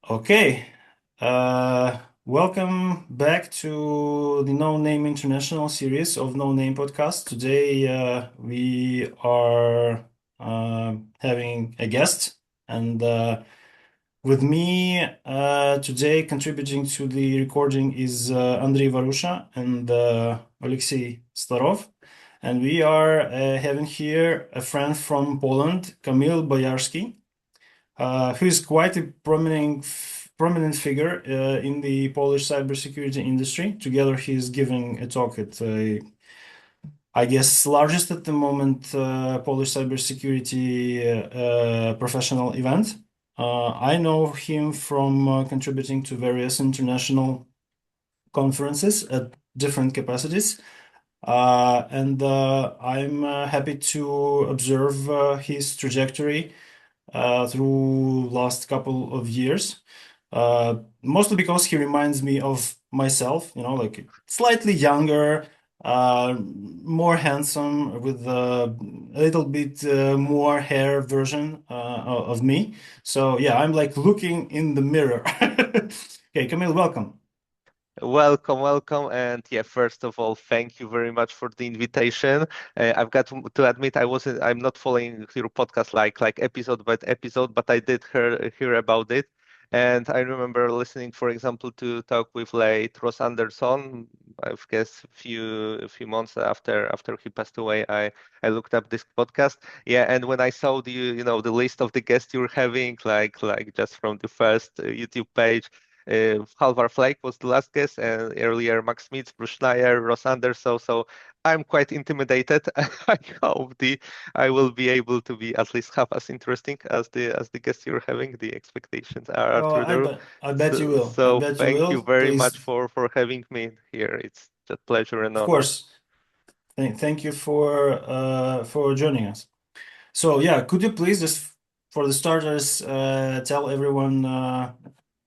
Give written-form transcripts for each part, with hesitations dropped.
Okay. Welcome back to the No Name International series of No Name podcasts. Today, we are having a guest, and with me today, contributing to the recording is Andrei Varusha and Alexei Starov. And we are having here a friend from Poland, Kamil Bojarski, who is quite a prominent figure in the Polish cybersecurity industry. Together, he's giving a talk at, I guess, largest at the moment Polish cybersecurity professional event. I know him from contributing to various international conferences at different capacities. And I'm happy to observe his trajectory through last couple of years. Mostly because he reminds me of myself, like slightly younger, more handsome, with a little bit more hair version of me. So yeah, I'm like looking in the mirror. Okay, Camille, welcome. Welcome, welcome, and yeah, first of all, thank you very much for the invitation. I've got to admit, I'm not following your podcast like episode by episode, but I did hear about it, and I remember listening, for example, to talk with late Ross Anderson. I guess a few months after he passed away, I looked up this podcast. Yeah, and when I saw the list of the guests you're having, like just from the first YouTube page. Halvar Flake was the last guest, and earlier Max Smith, Bruce Schneier, Ross Anderson. So I'm quite intimidated. I hope I will be able to be at least half as interesting as the guests you're having. The expectations are Oh, through the roof. I bet you So, will. I so bet you thank you will. very much Please, for having me here. It's a pleasure and of honor. course. Thank you for joining us. So yeah, could you please just for the starters tell everyone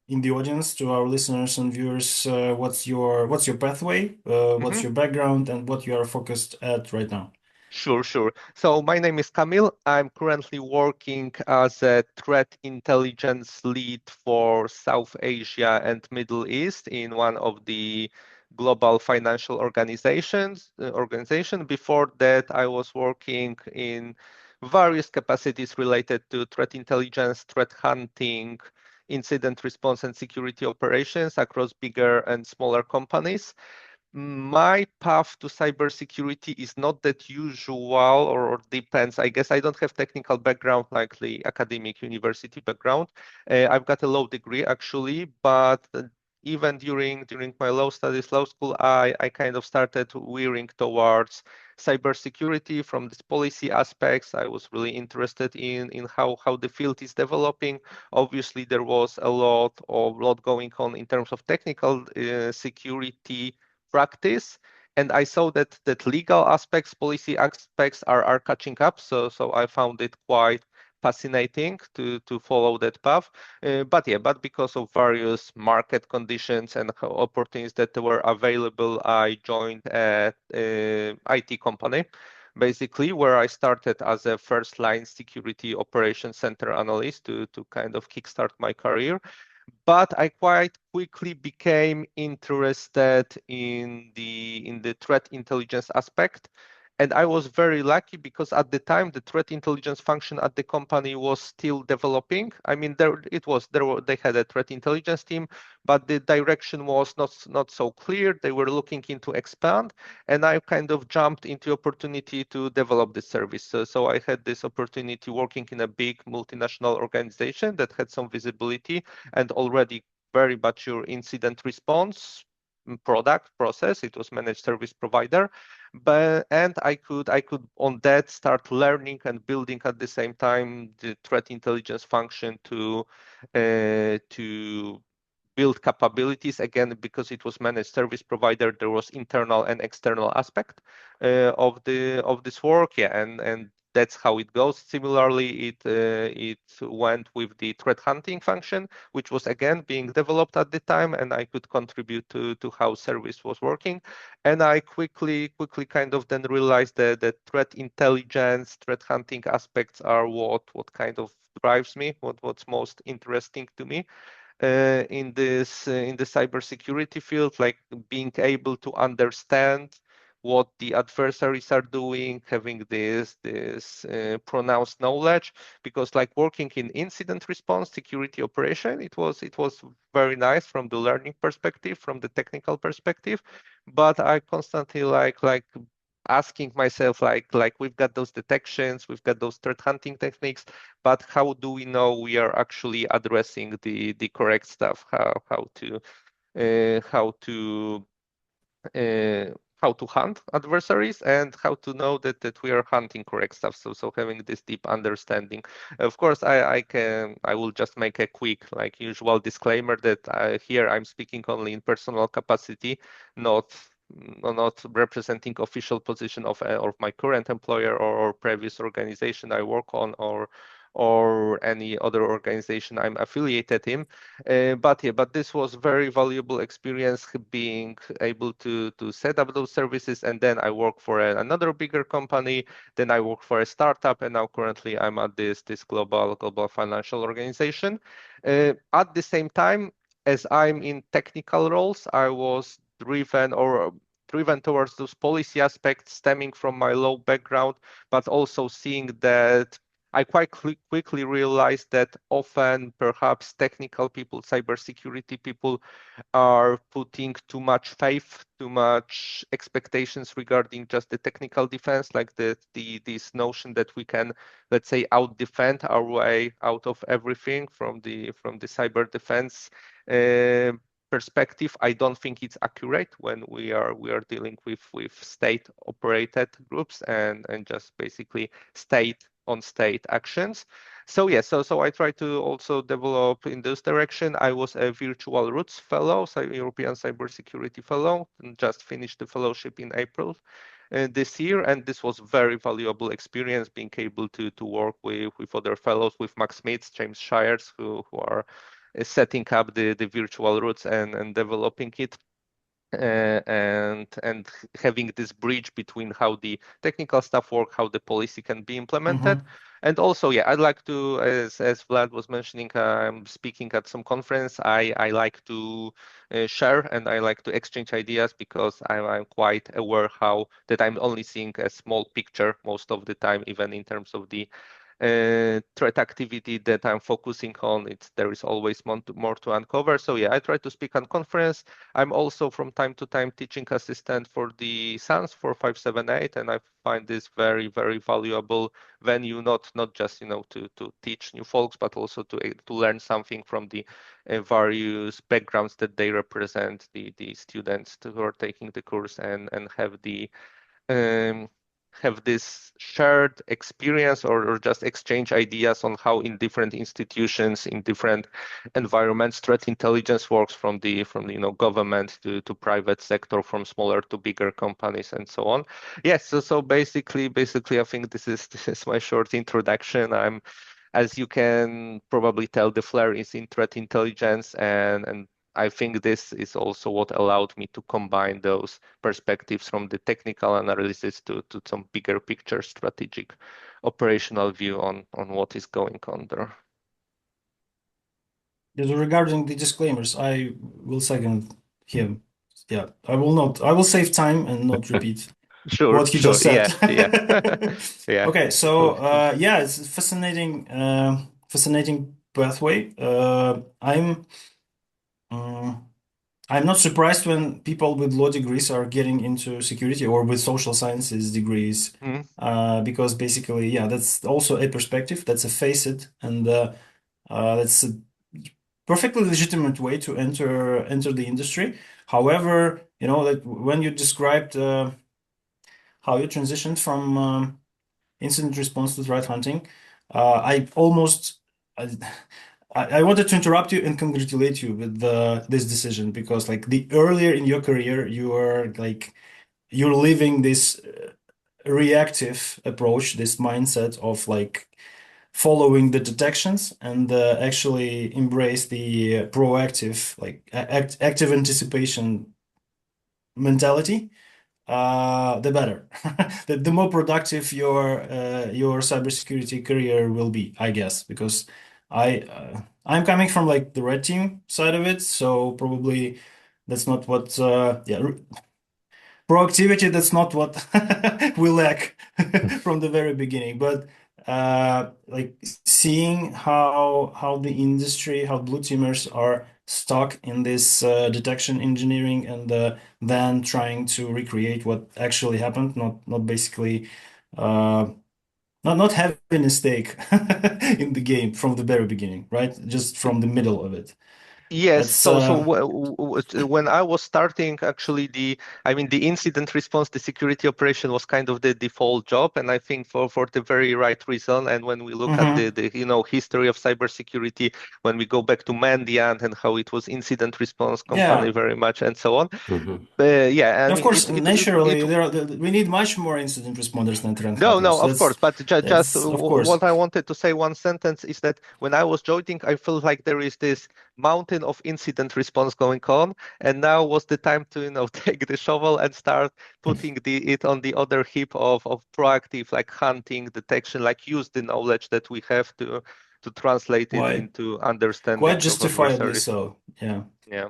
in the audience, to our listeners and viewers, what's your pathway, what's Mhm. your background, and what you are focused at right now? Sure, sure. So my name is Kamil. I'm currently working as a threat intelligence lead for South Asia and Middle East in one of the global financial organization. Before that, I was working in various capacities related to threat intelligence, threat hunting, incident response, and security operations across bigger and smaller companies. My path to cybersecurity is not that usual or depends. I guess I don't have technical background like the academic university background. I've got a law degree actually, but even during my law studies, law school, I kind of started veering towards cybersecurity from this policy aspects. I was really interested in how the field is developing. Obviously, there was a lot going on in terms of technical security practice. And I saw that legal aspects, policy aspects are catching up. So I found it quite fascinating to follow that path. But because of various market conditions and opportunities that were available, I joined a IT company, basically where I started as a first line security operations center analyst to kind of kickstart my career. But I quite quickly became interested in the threat intelligence aspect. And I was very lucky because at the time the threat intelligence function at the company was still developing. I mean, they had a threat intelligence team, but the direction was not so clear. They were looking into expand, and I kind of jumped into opportunity to develop the service. So I had this opportunity working in a big multinational organization that had some visibility and already very mature incident response product process. It was managed service provider, and I could on that start learning and building at the same time the threat intelligence function to build capabilities. Again, because it was managed service provider, there was internal and external aspect of this work. Yeah, and that's how it goes. Similarly, it went with the threat hunting function, which was again being developed at the time, and I could contribute to how service was working. And I quickly kind of then realized that the threat intelligence, threat hunting aspects are what kind of drives me, what's most interesting to me. in the cybersecurity field, like being able to understand what the adversaries are doing, having this pronounced knowledge, because like working in incident response, security operation, it was very nice from the learning perspective, from the technical perspective, but I constantly like asking myself like we've got those detections, we've got those threat hunting techniques, but how do we know we are actually addressing the correct stuff? Uh, how to uh, how to hunt adversaries and how to know that we are hunting correct stuff. So having this deep understanding. Of course, I will just make a quick like usual disclaimer that here I'm speaking only in personal capacity, not not representing official position of my current employer or previous organization I work on or any other organization I'm affiliated in. But this was very valuable experience being able to set up those services. And then I work for another bigger company. Then I work for a startup, and now currently I'm at this global financial organization. At the same time, as I'm in technical roles, I was driven towards those policy aspects stemming from my low background, but also seeing that I quite quickly realized that often perhaps technical people, cybersecurity people are putting too much faith, too much expectations regarding just the technical defense, like this notion that we can, let's say, out defend our way out of everything from the cyber defense uh, perspective. I don't think it's accurate when we are dealing with state operated groups and just basically state on state actions. So yeah, so I try to also develop in this direction. I was a virtual roots fellow, so European cybersecurity fellow, and just finished the fellowship in April this year, and this was very valuable experience being able to work with other fellows, with Max Smith, James Shires, who are setting up the virtual roots and developing it and having this bridge between how the technical stuff work, how the policy can be implemented. Mm-hmm. And also, yeah, I'd like to, as Vlad was mentioning, I'm speaking at some conference. I like to share and I like to exchange ideas because I'm quite aware how that I'm only seeing a small picture most of the time, even in terms of the threat activity that I'm focusing on. There is always more to uncover. So yeah, I try to speak on conference. I'm also from time to time teaching assistant for the SANS for 578, and I find this very valuable venue, not just to teach new folks, but also to learn something from the various backgrounds that they represent, the students who are taking the course and um, have this shared experience or just exchange ideas on how in different institutions, in different environments, threat intelligence works from the government to private sector, from smaller to bigger companies, and so on. Yes, so basically, I think this is my short introduction. As you can probably tell, the flair is in threat intelligence, and I think this is also what allowed me to combine those perspectives from the technical analysis to some bigger picture strategic operational view on what is going on there. Regarding the disclaimers, I will second him. Yeah, I will not. I will save time and not repeat Sure, what he sure. just said. Yeah, yeah. Yeah. Okay, so Cool. yeah, it's a fascinating pathway. Um, I'm not surprised when people with law degrees are getting into security or with social sciences degrees, Mm, because basically, yeah, that's also a perspective, that's a facet, and that's a perfectly legitimate way to enter the industry. However, that when you described how you transitioned from incident response to threat hunting, I almost I, I wanted to interrupt you and congratulate you with this decision, because like the earlier in your career you are like you're living this reactive approach, this mindset of like following the detections, and actually embrace the proactive, like active anticipation mentality, the better. The more productive your cybersecurity career will be, I guess, because I'm coming from like the red team side of it, so probably that's not what yeah, proactivity, that's not what we lack from the very beginning. But like seeing how the industry, how blue teamers are stuck in this detection engineering, and then trying to recreate what actually happened, not basically uh, not having a stake in the game from the very beginning, right? Just from the middle of it. Yes, That's when I was starting, actually, I mean, the incident response, the security operation was kind of the default job, and I think for the very right reason. And when we look at mhm. the history of cybersecurity, when we go back to Mandiant and how it was incident response company Yeah. very much and so on, Hmm. yeah, I Of mean, course, naturally, we need much more incident responders than threat no, no, hunters. of course, but just That's of course. what I wanted to say one sentence is that when I was joining, I felt like there is this mountain of incident response going on, and now was the time to, take the shovel and start putting it on the other heap of proactive, like hunting, detection, like use the knowledge that we have to translate it Quite into quite understandings of justifiably adversaries. so. Yeah. Yeah.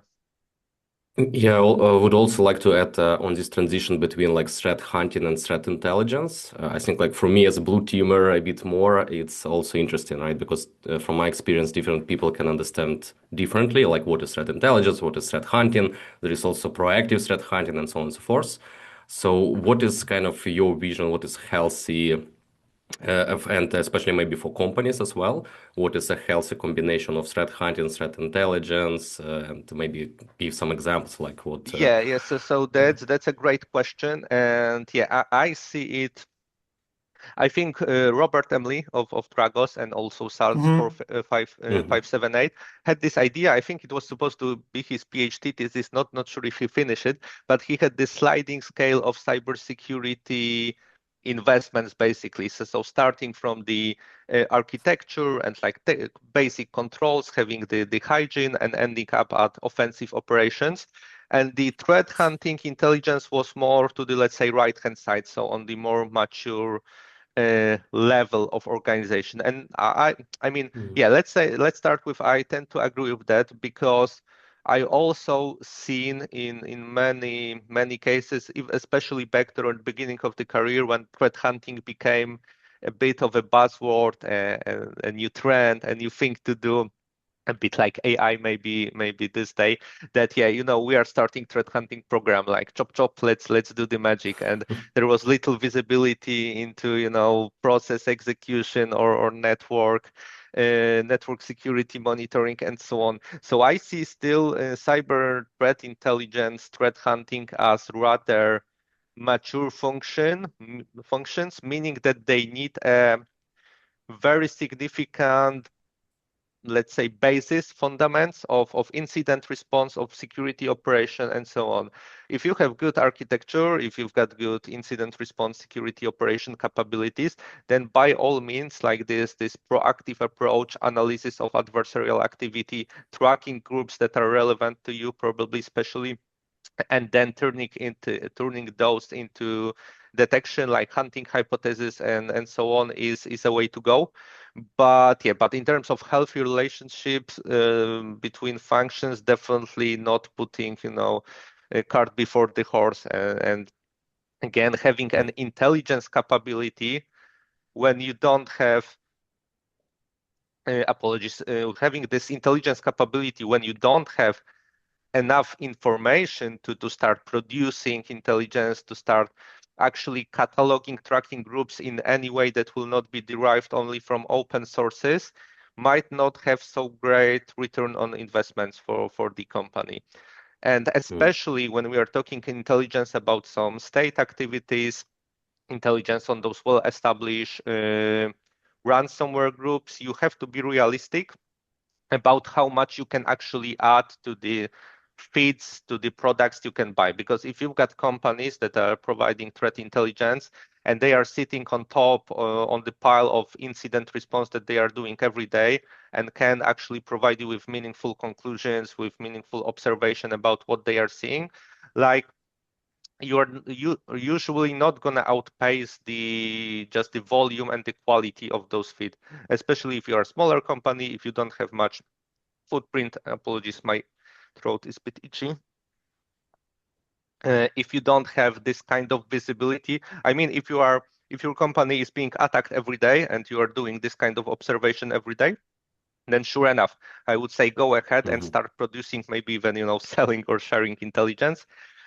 Yeah, I would also like to add on this transition between like threat hunting and threat intelligence. I think like for me as a blue teamer a bit more, it's also interesting, right? Because from my experience, different people can understand differently, like what is threat intelligence, what is threat hunting. There is also proactive threat hunting and so on and so forth. So what is kind of your vision? What is healthy? And especially maybe for companies as well, what is a healthy combination of threat hunting, threat intelligence, and maybe give some examples like what. Yeah, yeah. So Yeah. that's a great question, and yeah, I see it. I think Robert Emily of Dragos and also SARS Hmm. 578 had this idea. I think it was supposed to be his PhD thesis. Not sure if he finished it, but he had this sliding scale of cybersecurity investments, basically. So starting from the architecture and like basic controls, having the hygiene, and ending up at offensive operations. And the threat hunting intelligence was more to the, let's say, right hand side, so on the more mature level of organization. And I mean, Mm. yeah, let's start with, I tend to agree with that because I also seen in many cases, especially back during the beginning of the career when threat hunting became a bit of a buzzword, a new trend, a new thing to do, a bit like AI maybe this day, that yeah, we are starting threat hunting program, like chop chop, let's do the magic. And there was little visibility into process execution or network security monitoring and so on. So I see still cyber threat intelligence, threat hunting as rather mature functions, meaning that they need a very significant, let's say, basis fundaments of incident response, of security operation, and so on. If you have good architecture, if you've got good incident response security operation capabilities, then by all means, like this proactive approach, analysis of adversarial activity, tracking groups that are relevant to you, probably especially, and then turning those into detection, like hunting hypothesis and so on, is a way to go. But yeah, but in terms of healthy relationships between functions, definitely not putting a cart before the horse, and again, having an intelligence capability when you don't have apologies, having this intelligence capability when you don't have enough information to start producing intelligence, to start actually cataloging, tracking groups in any way that will not be derived only from open sources, might not have so great return on investments for the company. And Mm. especially when we are talking intelligence about some state activities, intelligence on those well-established ransomware groups, you have to be realistic about how much you can actually add to the feeds, to the products you can buy. Because if you've got companies that are providing threat intelligence and they are sitting on top on the pile of incident response that they are doing every day and can actually provide you with meaningful conclusions, with meaningful observation about what they are seeing, like you're usually not gonna outpace just the volume and the quality of those feed, especially if you're a smaller company, if you don't have much footprint. Apologies, my throat is a bit itchy. If you don't have this kind of visibility, I mean, if your company is being attacked every day and you are doing this kind of observation every day, then sure enough, I would say go ahead and start producing, maybe even selling or sharing intelligence.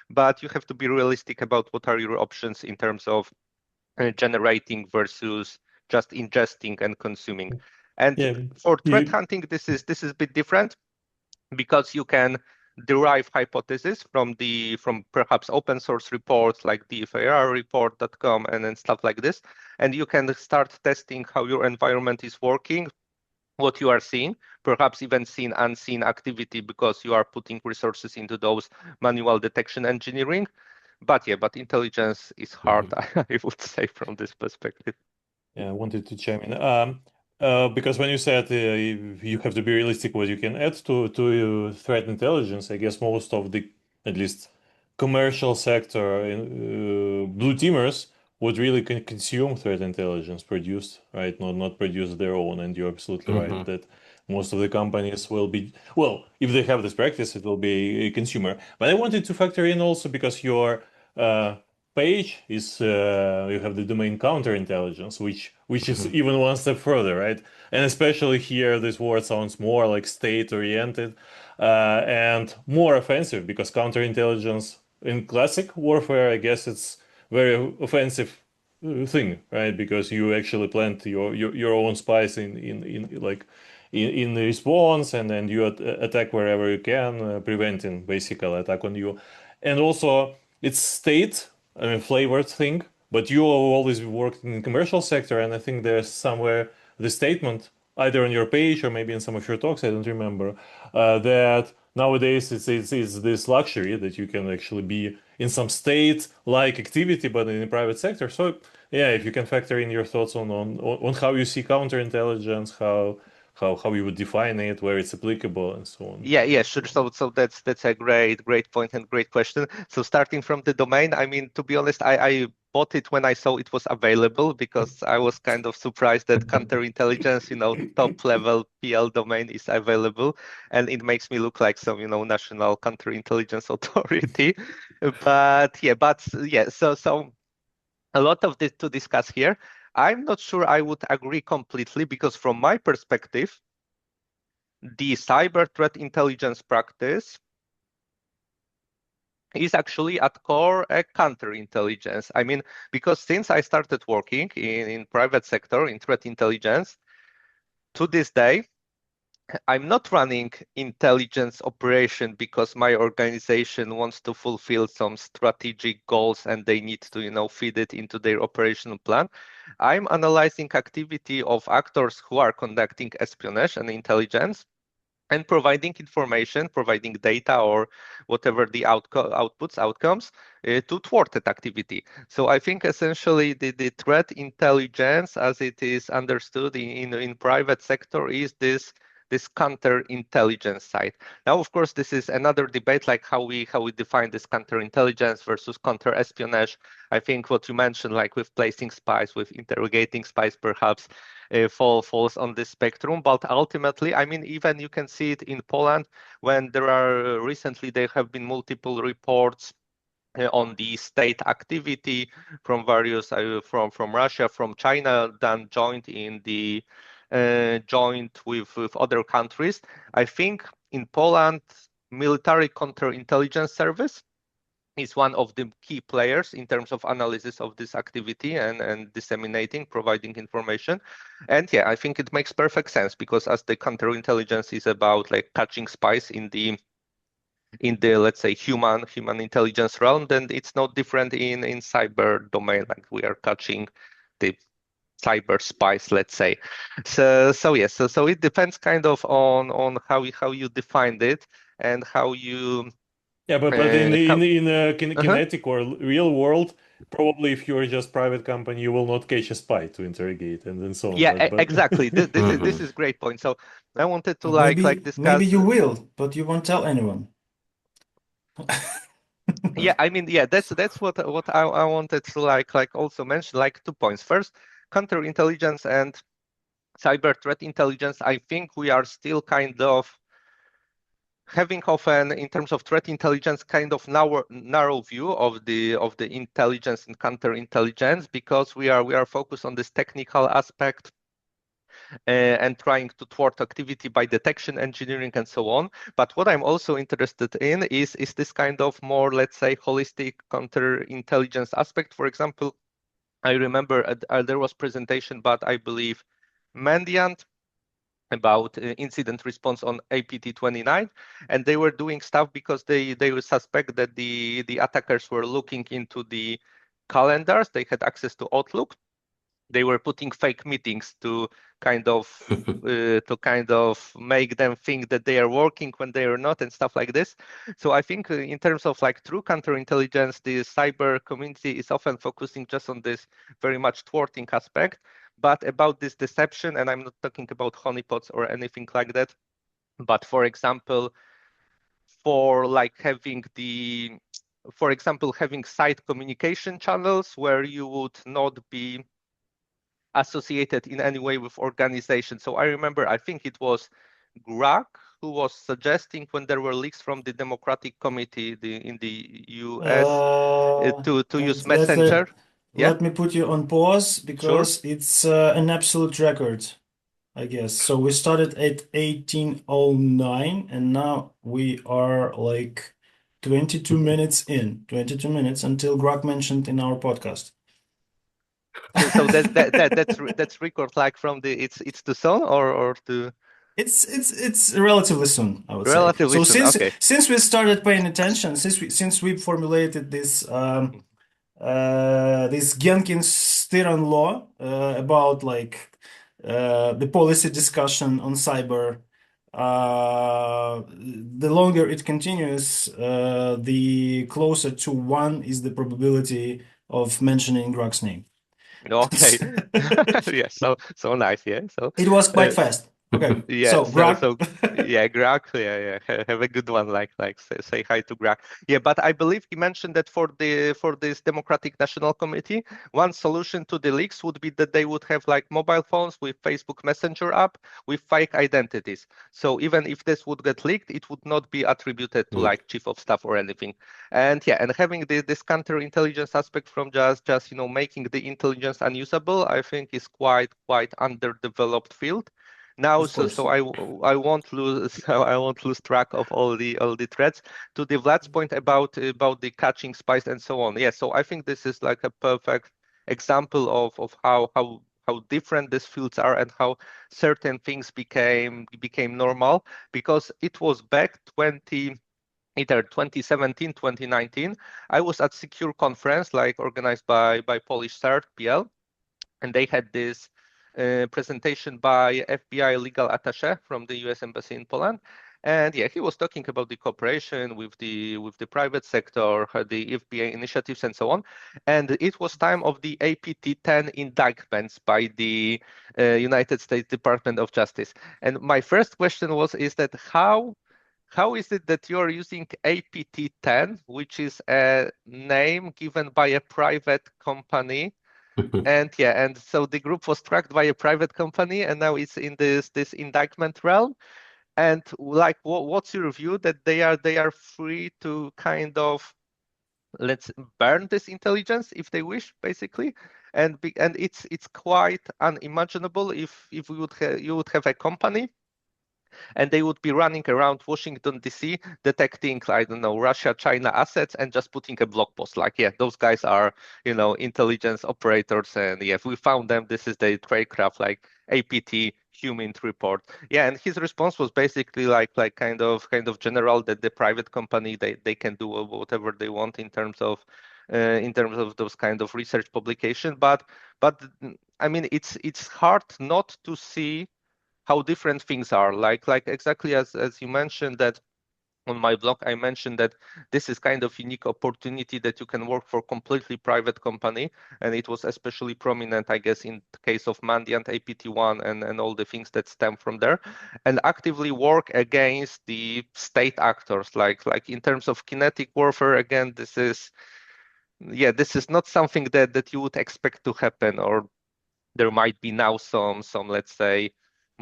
But you have to be realistic about what are your options in terms of generating versus just ingesting and consuming. And Yeah, for threat you, hunting, this is a bit different because you can derive hypotheses from perhaps open source reports like the farreport.com and then stuff like this, and you can start testing how your environment is working, what you are seeing, perhaps even seen unseen activity because you are putting resources into those manual detection engineering. But intelligence is hard, I would say, from this perspective. Yeah, I wanted to chime in. Because when you said you have to be realistic what you can add to threat intelligence, I guess most of the, at least commercial sector blue teamers would really consume threat intelligence produced, right? Not produce their own. And you're absolutely right that most of the companies will be, well, if they have this practice, it will be a consumer. But I wanted to factor in also because your page is you have the domain counterintelligence, which is even one step further, right? And especially here, this word sounds more like state-oriented and more offensive because counterintelligence in classic warfare, I guess it's very offensive thing, right? Because you actually plant your own spies in like in the response, and then you attack wherever you can, preventing basically attack on you. And also it's state, I mean, flavored thing, but you always worked in the commercial sector, and I think there's somewhere the statement, either on your page or maybe in some of your talks, I don't remember, that nowadays it's this luxury that you can actually be in some state-like activity, but in the private sector. So yeah, if you can factor in your thoughts on how you see counterintelligence, how you would define it, where it's applicable, and so on. Yeah, sure. So that's a great point and great question. So starting from the domain, I mean, to be honest, I bought it when I saw it was available because I was kind of surprised that counterintelligence, top level PL domain is available, and it makes me look like some, national counterintelligence authority. But yeah, so a lot of this to discuss here. I'm not sure I would agree completely because from my perspective, the cyber threat intelligence practice is actually at core a counterintelligence. I mean, because since I started working in private sector in threat intelligence, to this day, I'm not running intelligence operation because my organization wants to fulfill some strategic goals and they need to, feed it into their operational plan. I'm analyzing activity of actors who are conducting espionage and intelligence and providing information, providing data or whatever the outcomes to thwart that activity. So I think essentially the threat intelligence as it is understood in private sector is this counterintelligence side. Now, of course, this is another debate, like how we define this counterintelligence versus counter-espionage. I think what you mentioned, like with placing spies, with interrogating spies, perhaps falls on this spectrum. But ultimately, I mean, even you can see it in Poland when recently there have been multiple reports on the state activity from various from Russia, from China, done joint with other countries. I think in Poland, military counterintelligence service is one of the key players in terms of analysis of this activity and disseminating, providing information. And yeah, I think it makes perfect sense because as the counterintelligence is about like catching spies in the let's say human intelligence realm, then it's no different in cyber domain, like we are catching the cyber spies, let's say. So yes, so it depends kind of on how you defined it and how you Yeah, but in the uh-huh. kinetic or real world, probably if you're just private company, you will not catch a spy to interrogate and so on. Yeah, But exactly. This is great point. So I wanted to Or like maybe discuss. you will, but you won't tell anyone. Yeah, I mean, yeah, that's what I wanted to like also mention, like 2 points. First, counterintelligence and cyber threat intelligence. I think we are still kind of having often, in terms of threat intelligence, kind of narrow view of the intelligence and counterintelligence, because we are focused on this technical aspect and trying to thwart activity by detection engineering and so on. But what I'm also interested in is this kind of more, let's say, holistic counterintelligence aspect. For example, I remember there was presentation, but I believe Mandiant, about incident response on APT29, and they were doing stuff because they would suspect that the attackers were looking into the calendars. They had access to Outlook. They were putting fake meetings kind of to kind of make them think that they are working when they are not, and stuff like this. So I think in terms of like true counterintelligence, the cyber community is often focusing just on this very much thwarting aspect. But about this deception, and I'm not talking about honeypots or anything like that, but for example, for like for example, having side communication channels where you would not be associated in any way with organization. So I remember, I think it was Grag who was suggesting, when there were leaks from the Democratic Committee in the US, to use Messenger. Yeah, Let me put you on pause sure. because it's an absolute record, I guess. So we started at 1809 and now we are like 22 minutes in. 22 minutes until Grok mentioned in our podcast. So that's record like from the it's too soon or to It's relatively soon, I would say. relatively So soon. Okay. since we started paying attention, since we formulated this Jenkins-Tirran law about like the policy discussion on cyber, the longer it continues, the closer to one is the probability of mentioning Grok's name. Okay. Yeah, so nice. Yeah. So It was quite uh, fast. Okay, yeah, so so Grok. so yeah, Greg, yeah. Have a good one. Like say hi to Greg. Yeah, but I believe he mentioned that for this Democratic National Committee, one solution to the leaks would be that they would have like mobile phones with Facebook Messenger app with fake identities. So even if this would get leaked, it would not be attributed to like chief of staff or anything. And yeah, and having this counterintelligence aspect from just making the intelligence unusable, I think is quite underdeveloped field. Now, Of so course. I won't lose I won't lose track of all the threads. To the Vlad's point about the catching spies and so on. Yeah, so I think this is like a perfect example of how different these fields are and how certain things became normal, because it was back either 2017, 2019. I was at Secure conference like organized by Polish CERT PL, and they had this presentation by FBI legal attaché from the US Embassy in Poland. And yeah, he was talking about the cooperation with the private sector, the FBI initiatives, and so on. And it was time of the APT-10 indictments by the United States Department of Justice. And my first question is that how is it that you're using APT-10, which is a name given by a private company? And yeah, and so the group was tracked by a private company, and now it's in this indictment realm. And like, what's your view that they are free to kind of, let's burn this intelligence if they wish, basically, and it's quite unimaginable if you would have a company and they would be running around Washington, D.C., detecting, I don't know, Russia, China assets and just putting a blog post like, yeah, those guys are, intelligence operators. And yeah, if we found them, this is the tradecraft, like APT human report. Yeah, and his response was basically like kind of general, that the private company, they can do whatever they want in terms of those kind of research publication. But I mean, it's hard not to see how different things are, like exactly as you mentioned, that on my blog, I mentioned that this is kind of unique opportunity that you can work for completely private company, and it was especially prominent, I guess, in the case of Mandiant, APT1, and all the things that stem from there, and actively work against the state actors. Like in terms of kinetic warfare, again, this is not something that you would expect to happen, or there might be now some let's say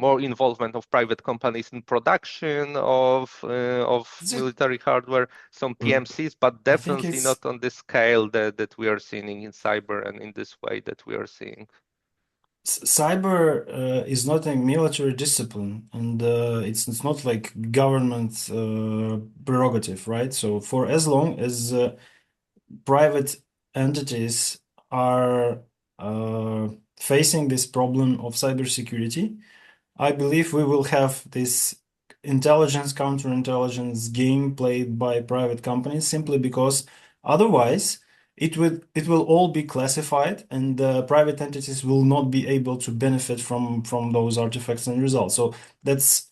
more involvement of private companies in production of military hardware, some PMCs, but I think definitely it's not on the scale that we are seeing in cyber and in this way that we are seeing. cyber is not a military discipline, and it's not like government prerogative, right? So for as long as private entities are facing this problem of cybersecurity, I believe we will have this intelligence, counterintelligence game played by private companies simply because otherwise it will all be classified, and private entities will not be able to benefit from those artifacts and results. So that's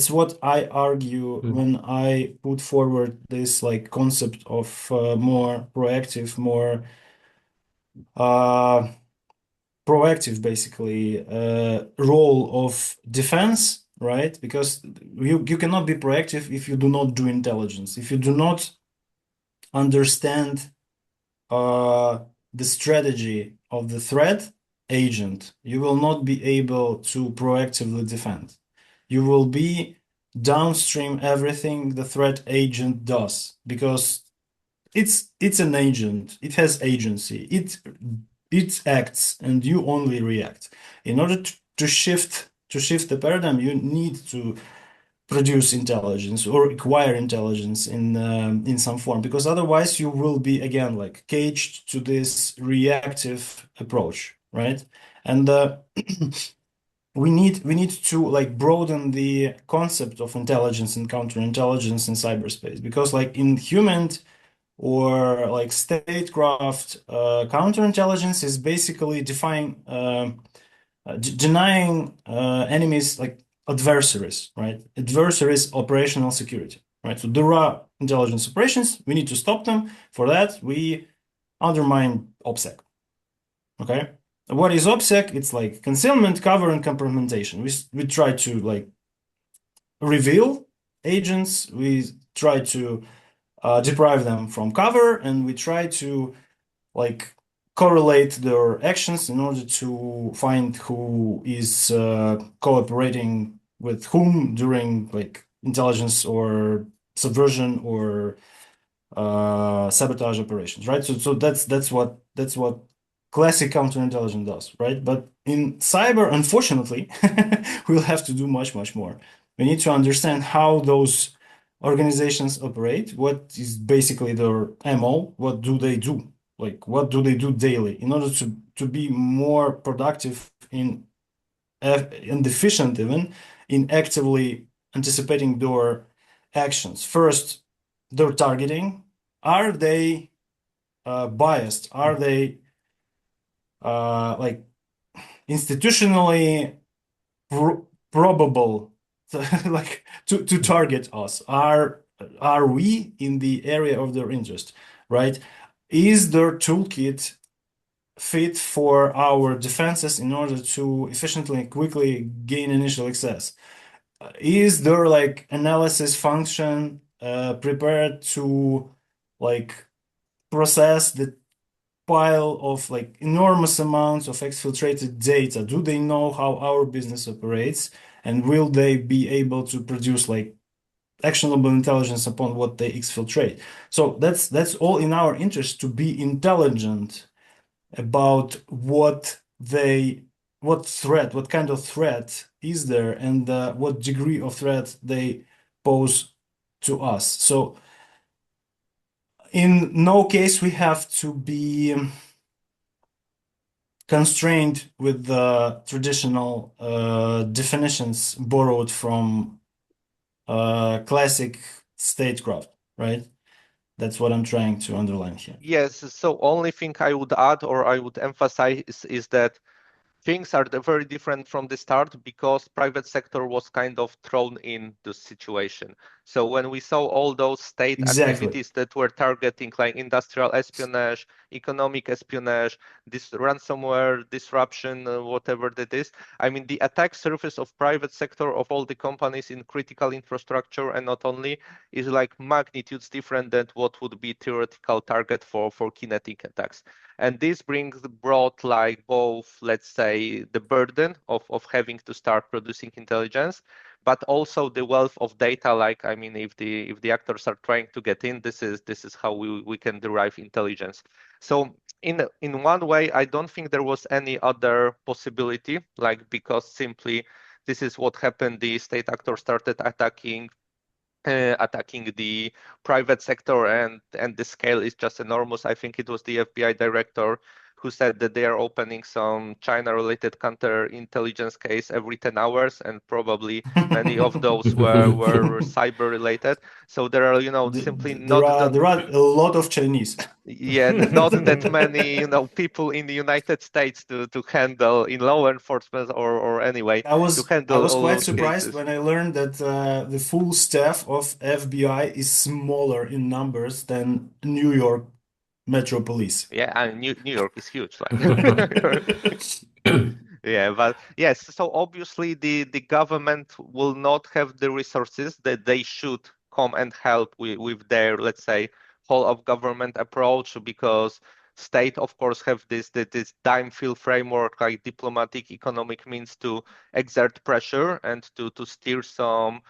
what I argue when I put forward this like concept of more proactive, more proactive basically role of defense, right? Because you cannot be proactive if you do not do intelligence, if you do not understand the strategy of the threat agent, you will not be able to proactively defend. You will be downstream everything the threat agent does because it's an agent. It has agency. It acts, and you only react. In order to shift the paradigm, you need to produce intelligence or acquire intelligence in some form, because otherwise you will be again like caged to this reactive approach, right? And we need to like broaden the concept of intelligence and counterintelligence in cyberspace, because like in human or like statecraft, counterintelligence is basically denying enemies like adversaries, right? Adversaries operational security, right? So there are intelligence operations, we need to stop them. For that, we undermine OPSEC, okay? What is OPSEC? It's like concealment, cover, and compromitation. We try to like reveal agents, we try to deprive them from cover, and we try to like correlate their actions in order to find who is cooperating with whom during like intelligence or subversion or sabotage operations, right? So that's what classic counterintelligence does, right? But in cyber, unfortunately, we'll have to do much more. We need to understand how those organizations operate, what is basically their MO, what do they do, like what do they do daily, in order to be more productive and efficient even in actively anticipating their actions. First, their targeting. Are they biased? Are they like institutionally probable like to target us? Are we in the area of their interest, right? Is their toolkit fit for our defenses in order to efficiently and quickly gain initial access? Is their like analysis function prepared to like process the pile of like enormous amounts of exfiltrated data? Do they know how our business operates, and will they be able to produce like actionable intelligence upon what they exfiltrate? So that's all in our interest, to be intelligent about what kind of threat is there, and what degree of threat they pose to us. So in no case we have to be constrained with the traditional definitions borrowed from classic statecraft, right? That's what I'm trying to underline here. Yes, so only thing I would add or I would emphasize is that things are very different from the start because private sector was kind of thrown in the situation. So when we saw all those state Exactly. activities that were targeting like industrial espionage, economic espionage, this ransomware disruption, whatever that is, I mean, the attack surface of private sector of all the companies in critical infrastructure and not only is like magnitudes different than what would be theoretical target for kinetic attacks. And this brought like both, let's say, the burden of having to start producing intelligence, but also the wealth of data. Like, I mean, if the actors are trying to get in, this is how we can derive intelligence. So in one way, I don't think there was any other possibility, like because simply this is what happened. The state actors started attacking the private sector, and the scale is just enormous. I think it was the FBI director who said that they are opening some China-related counterintelligence case every 10 hours, and probably many of those were cyber-related. So there are, simply There not are a lot of Chinese. yeah, not that many, people in the United States to handle in law enforcement or anyway I to was handle all quite those surprised cases. when I learned that the full staff of FBI is smaller in numbers than New York Metro Police. Yeah, and New York is huge, like. Yeah, but yes, so obviously the government will not have the resources that they should come and help with their, let's say, whole of government approach, because state, of course, have this dime field framework, like diplomatic economic means to exert pressure and to steer some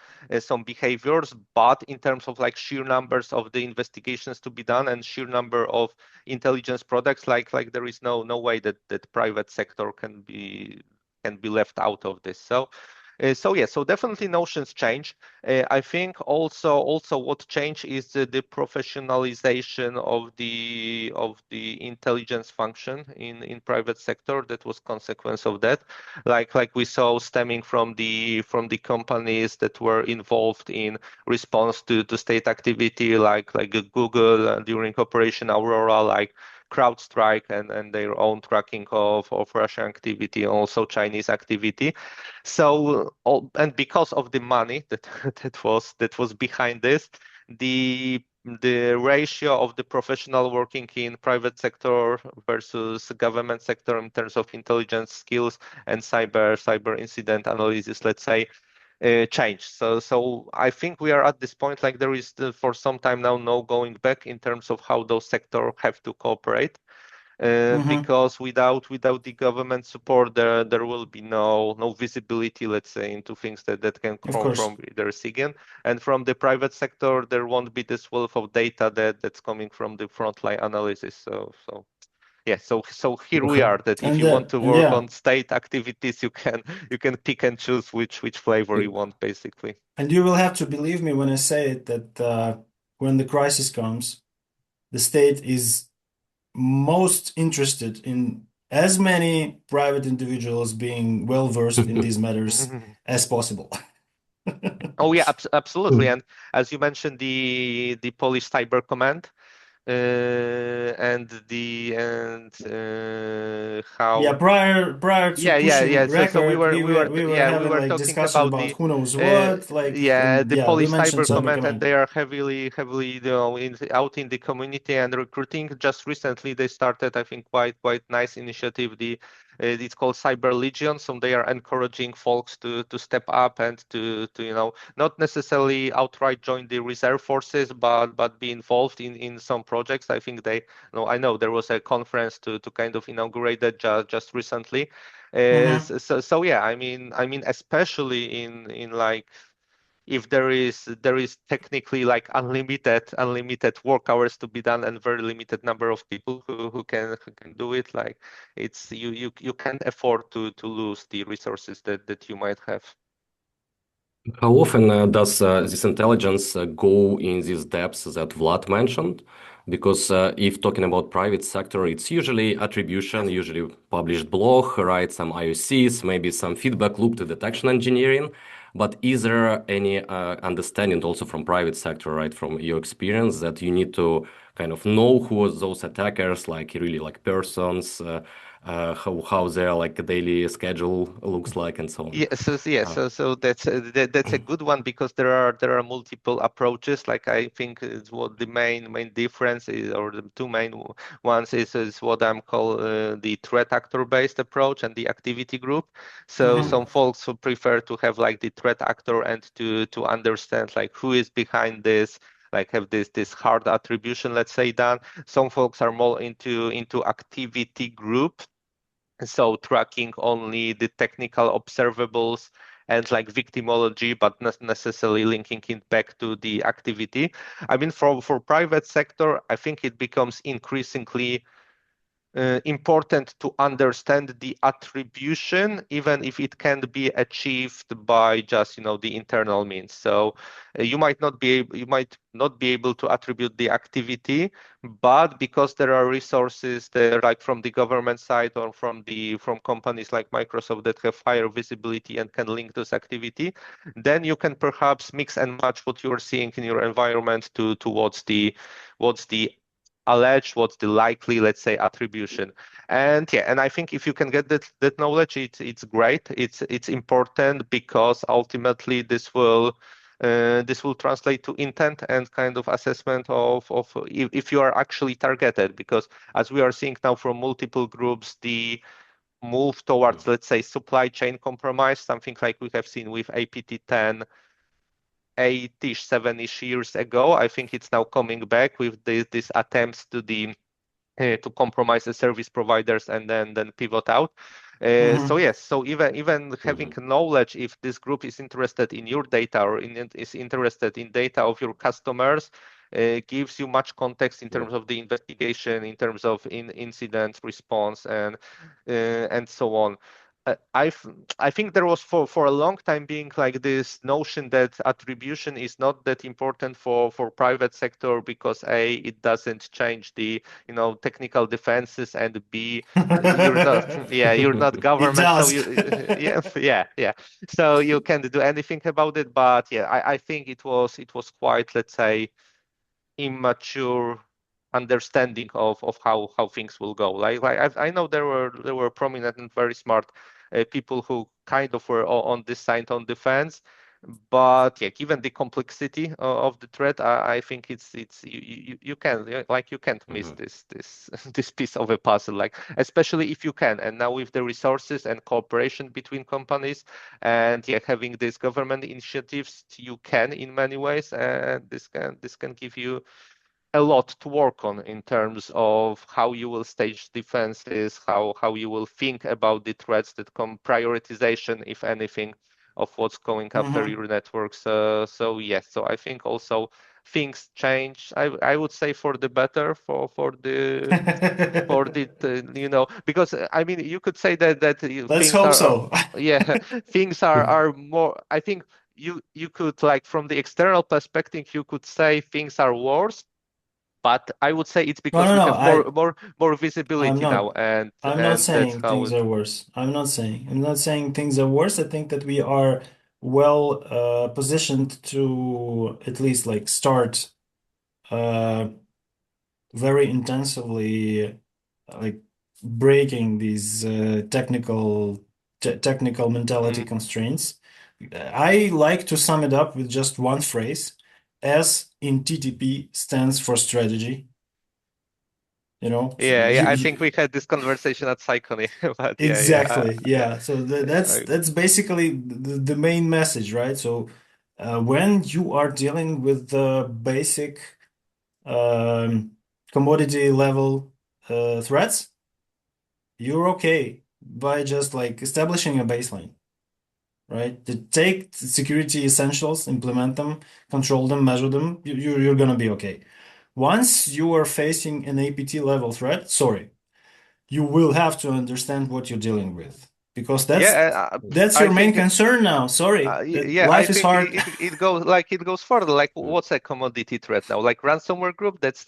behaviors. But in terms of like sheer numbers of the investigations to be done and sheer number of intelligence products, like there is no way that private sector can be left out of this. So yeah, so definitely notions change. I think also what changed is the professionalization of the intelligence function in private sector. That was consequence of that, like we saw stemming from the companies that were involved in response to state activity, like Google during Operation Aurora, like CrowdStrike and their own tracking of Russian activity, also Chinese activity. So, and because of the money that that was behind this, the ratio of the professional working in private sector versus government sector in terms of intelligence skills and cyber incident analysis, let's say, changed. So I think we are at this point, like there is for some time now no going back in terms of how those sectors have to cooperate. Because without the government support, there will be no visibility, let's say, into things that can Of come course. from the SIGINT. And from the private sector, there won't be this wealth of data that's coming from the frontline analysis. So yeah, so here we are, that if you want to And work yeah, on state activities, you can pick and choose which flavor you Yeah. want, basically. and you will have to believe me when I say it that when the crisis comes, the state is most interested in as many private individuals being well versed in these matters as possible. Oh yeah, absolutely. And as you mentioned, the Polish Cyber Command, and Yeah, how prior to yeah. pushing So we record, were we were we having were like talking discussions about about the who knows what, like, and the yeah, we Polish mentioned Cyber Cyber Command, and Command. they are heavily out in the community and recruiting. Just recently they started, I think, quite nice initiative. It's called Cyber Legion. So they are encouraging folks to step up and to not necessarily outright join the reserve forces, but be involved in some projects. I think I know there was a conference to kind of inaugurate that just recently. Mm-hmm. So yeah, I mean, especially in like, if there is technically like unlimited work hours to be done and very limited number of people who can do it, like it's you can't afford to lose the resources that you might have. How often does this intelligence go in these depths that Vlad mentioned? Because if talking about private sector, it's usually attribution, usually published blog, right? Some IOCs, maybe some feedback loop to detection engineering. But is there any understanding also from private sector, right, from your experience, that you need to kind of know who are those attackers, like really like persons, how their like daily schedule looks like and so on. So that's a good one, because there are multiple approaches. Like, I think it's what the main difference is, or the two main ones is what I'm call the threat actor based approach and the activity group. So some folks who prefer to have like the threat actor and to understand like who is behind this, like have this hard attribution, let's say, done. Some folks are more into activity group, so tracking only the technical observables and like victimology, but not necessarily linking it back to the activity. I mean, for private sector, I think it becomes increasingly important to understand the attribution, even if it can be achieved by just the internal means. So you might not be able to attribute the activity, but because there are resources there, like from the government side or from companies like Microsoft that have higher visibility and can link this activity, then you can perhaps mix and match what you're seeing in your environment to what's the alleged, what's the likely, let's say, attribution. And I think if you can get that knowledge, it's great. It's important, because ultimately this will translate to intent and kind of assessment of if you are actually targeted, because as we are seeing now from multiple groups, the move towards, let's say, supply chain compromise, something like we have seen with APT10 8-ish, 7-ish years ago. I think it's now coming back with these attempts to compromise the service providers and then pivot out. So yes, so even having knowledge, if this group is interested in your data or is interested in data of your customers, gives you much context in terms of the investigation, in terms of incident response, and so on. I think there was for a long time being like this notion that attribution is not that important for private sector, because A, it doesn't change the technical defenses, and B, you're not government, so so you can't do anything about it. But I think it was quite, let's say, immature understanding of how things will go. Like I know there were prominent and very smart people who kind of were on this side on defense, but given the complexity of the threat, I think you can't miss this this piece of a puzzle, like especially if you can. And now with the resources and cooperation between companies, and having these government initiatives, you can in many ways, and this can give you a lot to work on in terms of how you will stage defenses, how you will think about the threats that come, prioritization, if anything, of what's going after your networks. So I think also things change. I would say for the better for the because I mean you could say that Let's things hope are so. things are more. I think you could, like, from the external perspective, you could say things are worse. But I would say it's because we No. have more visibility now, and I'm not that's saying how things it. are worse. I'm not saying things are worse. I think that we are well positioned to at least like start uh very intensively like breaking these technical mentality constraints. I like to sum it up with just one phrase. S in TTP stands for strategy. I think we had this conversation at Psychony, but exactly. Yeah. So I, that's basically the main message, right? So when you are dealing with the basic um, commodity level threats, you're okay by just like establishing a baseline, right? To take security essentials, implement them, control them, measure them, you're gonna be okay. Once you are facing an APT level threat, sorry, you will have to understand what you're dealing with because that's I your main think concern now. Sorry, I life is think hard. it goes further. Like, what's a commodity threat now? Like ransomware group? That's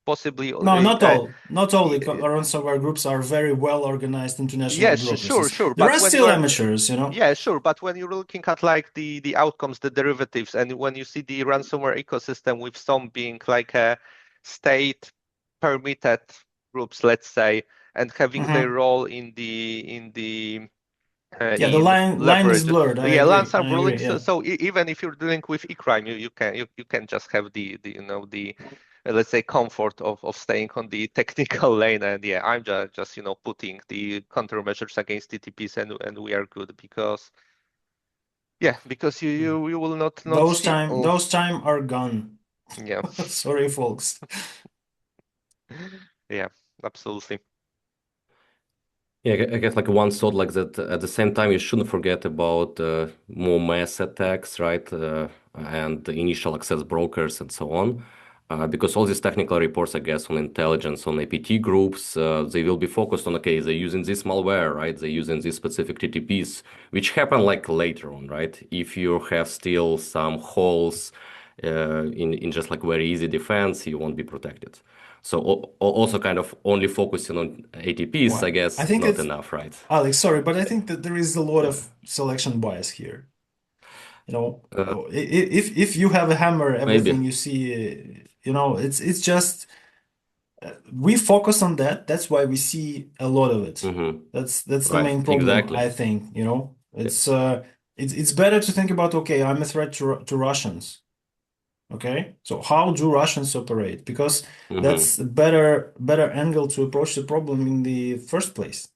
possibly No, not all. Not all the y- ransomware groups are very well organized international yes, group processes. sure. There But are when you still are amateurs. Yeah, sure. But when you're looking at like the outcomes, the derivatives, and when you see the ransomware ecosystem with some being like a state permitted groups, let's say, and having their role in the Yeah, the in line is leverage. blurred. I Yeah, agree. lines are I blurring. agree. Yeah. So even if you're dealing with e-crime, you can just have the let's say comfort of staying on the technical lane, and yeah, I'm just putting the countermeasures against TTPs, and we are good because you will not Those see. time are gone. Yeah. Sorry, folks. Yeah, absolutely. Yeah, I guess like one thought like that. At the same time, you shouldn't forget about more mass attacks, right? And the initial access brokers and so on. Because all these technical reports, I guess, on intelligence, on APT groups, they will be focused on, okay, they're using this malware, right? They're using these specific TTPs, which happen like later on, right? If you have still some holes in just like very easy defense, you won't be protected. So also kind of only focusing on ATPs, I Well, I guess, think not it's enough, right? Alex, sorry, but I think that there is a lot Yeah. of selection bias here. Uh, If you have a hammer, Maybe. everything you see, it's just we focus on that. That's why we see a lot of it. Mm-hmm. That's the Right. main problem, Exactly. I think. Yeah. It's better to think about, okay, I'm a threat to Russians. Okay, so how do Russians operate? Because Mm-hmm. that's a better angle to approach the problem in the first place.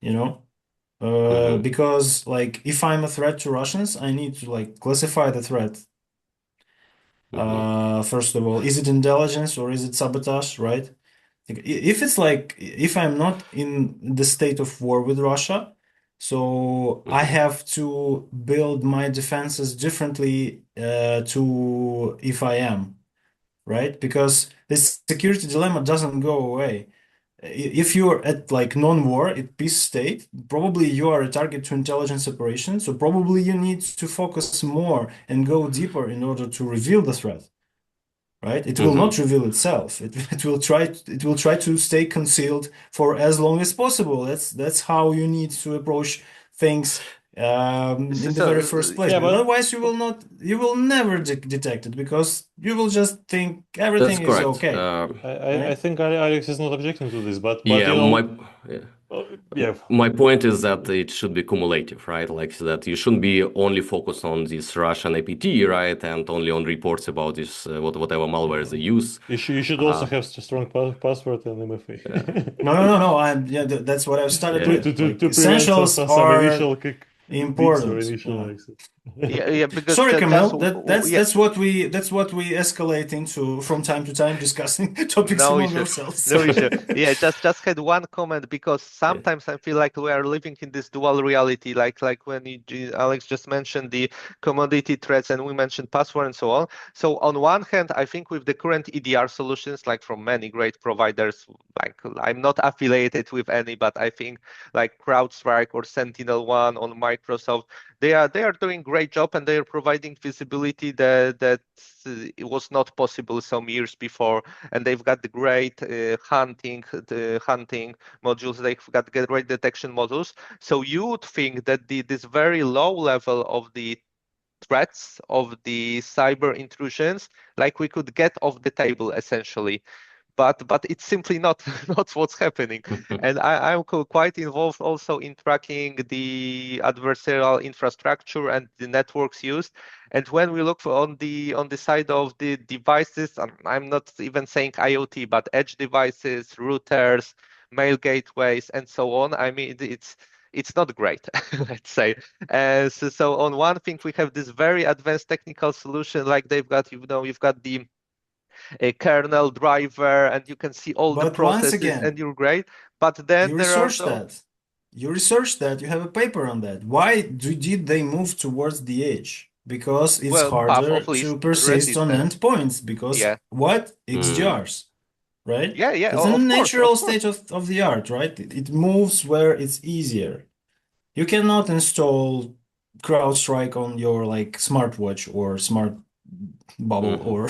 You know, Mm-hmm. because like if I'm a threat to Russians, I need to like classify the threat. Mm-hmm. First of all, is it intelligence or is it sabotage, right? If it's like if I'm not in the state of war with Russia, so I Mm-hmm. have to build my defenses differently to if I am, right? Because this security dilemma doesn't go away. If you're at like non-war, at peace state, probably you are a target to intelligence operations, so probably you need to focus more and go deeper in order to reveal the threat, right? It will not Mm-hmm. reveal itself. It will try to stay concealed for as long as possible. That's how you need to approach things in the very first place. Yeah, Because but otherwise, you will never detect it because you will just think That's everything is correct. okay, I right? think Alex is not objecting to this, but Yeah, yeah. yeah, My point is that it should be cumulative, right? Like that you shouldn't be only focused on this Russian APT, right? And only on reports about this whatever malware they use. you should also Uh, have strong password and MFA yeah, No. Yeah, that's what I've started yeah. with. Like to prevent essentials some are initial bits or important. initial Yeah. access. Yeah, because Sorry, just Kamel. yeah. That's what we escalate into from time to time, discussing topics No among issue. ourselves. No issue. Yeah, just had one comment because Yeah. sometimes I feel like we are living in this dual reality, like when Alex just mentioned the commodity threats and we mentioned password and so on. So on one hand, I think with the current EDR solutions, like from many great providers, like I'm not affiliated with any, but I think like CrowdStrike or SentinelOne on Microsoft, they are doing great job and they are providing visibility that it was not possible some years before, and they've got the great hunting modules. They've got great detection modules. So you would think that this very low level of the threats of the cyber intrusions, like we could get off the table essentially, but it's simply not not what's happening. And I'm quite involved also in tracking the adversarial infrastructure and the networks used. And when we look on the side of the devices, I'm not even saying IoT, but edge devices, routers, mail gateways, and so on. I mean, it's not great, let's say. So on one thing, we have this very advanced technical solution, like they've got, you've got the a kernel driver and you can see all the But once processes and again, you're great. But then you there are research those, that. You research that. You have a paper on that. Why did they move towards the edge? Because it's well, path harder of to least persist on resistance. endpoints. Because Yeah. what? Mm. XDRs, right? Yeah, It's a of course, of natural course. state of the art, right? It moves where it's easier. You cannot install CrowdStrike on your like smartwatch or smart bubble Mm-hmm. or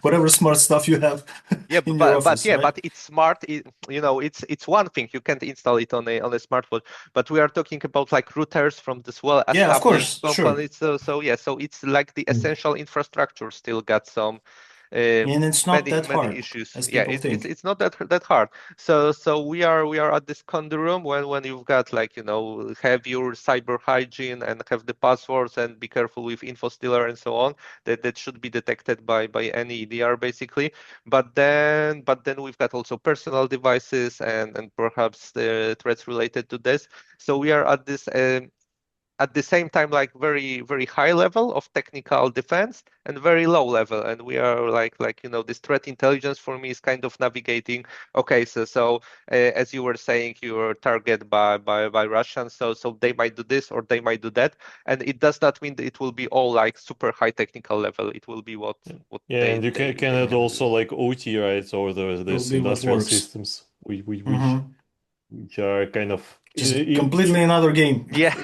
whatever smart stuff you have Yeah, in your but office, yeah, right? but it's smart. It's one thing you can't install it on a smartphone, but we are talking about like routers from this Yeah, of well-established course, sure. companies. So yeah, so it's like the essential infrastructure still got some And it's not that many hard issues. as Yeah, people think. it's not that hard. So we are at this conda room when you've got like, have your cyber hygiene and have the passwords and be careful with info stealer and so on. That should be detected by any EDR basically. But then we've got also personal devices and perhaps the threats related to this. So we are at this at the same time like very very high level of technical defense and very low level, and we are like this threat intelligence for me is kind of navigating. Okay, so as you were saying, you were targeted by Russians, so they might do this or they might do that, and it does not mean that it will be all like super high technical level. It will be what Yeah, and you can add also like OT, right, or It'll this be what industrial works. systems, which Mhm. are kind of Just completely another game. Yeah.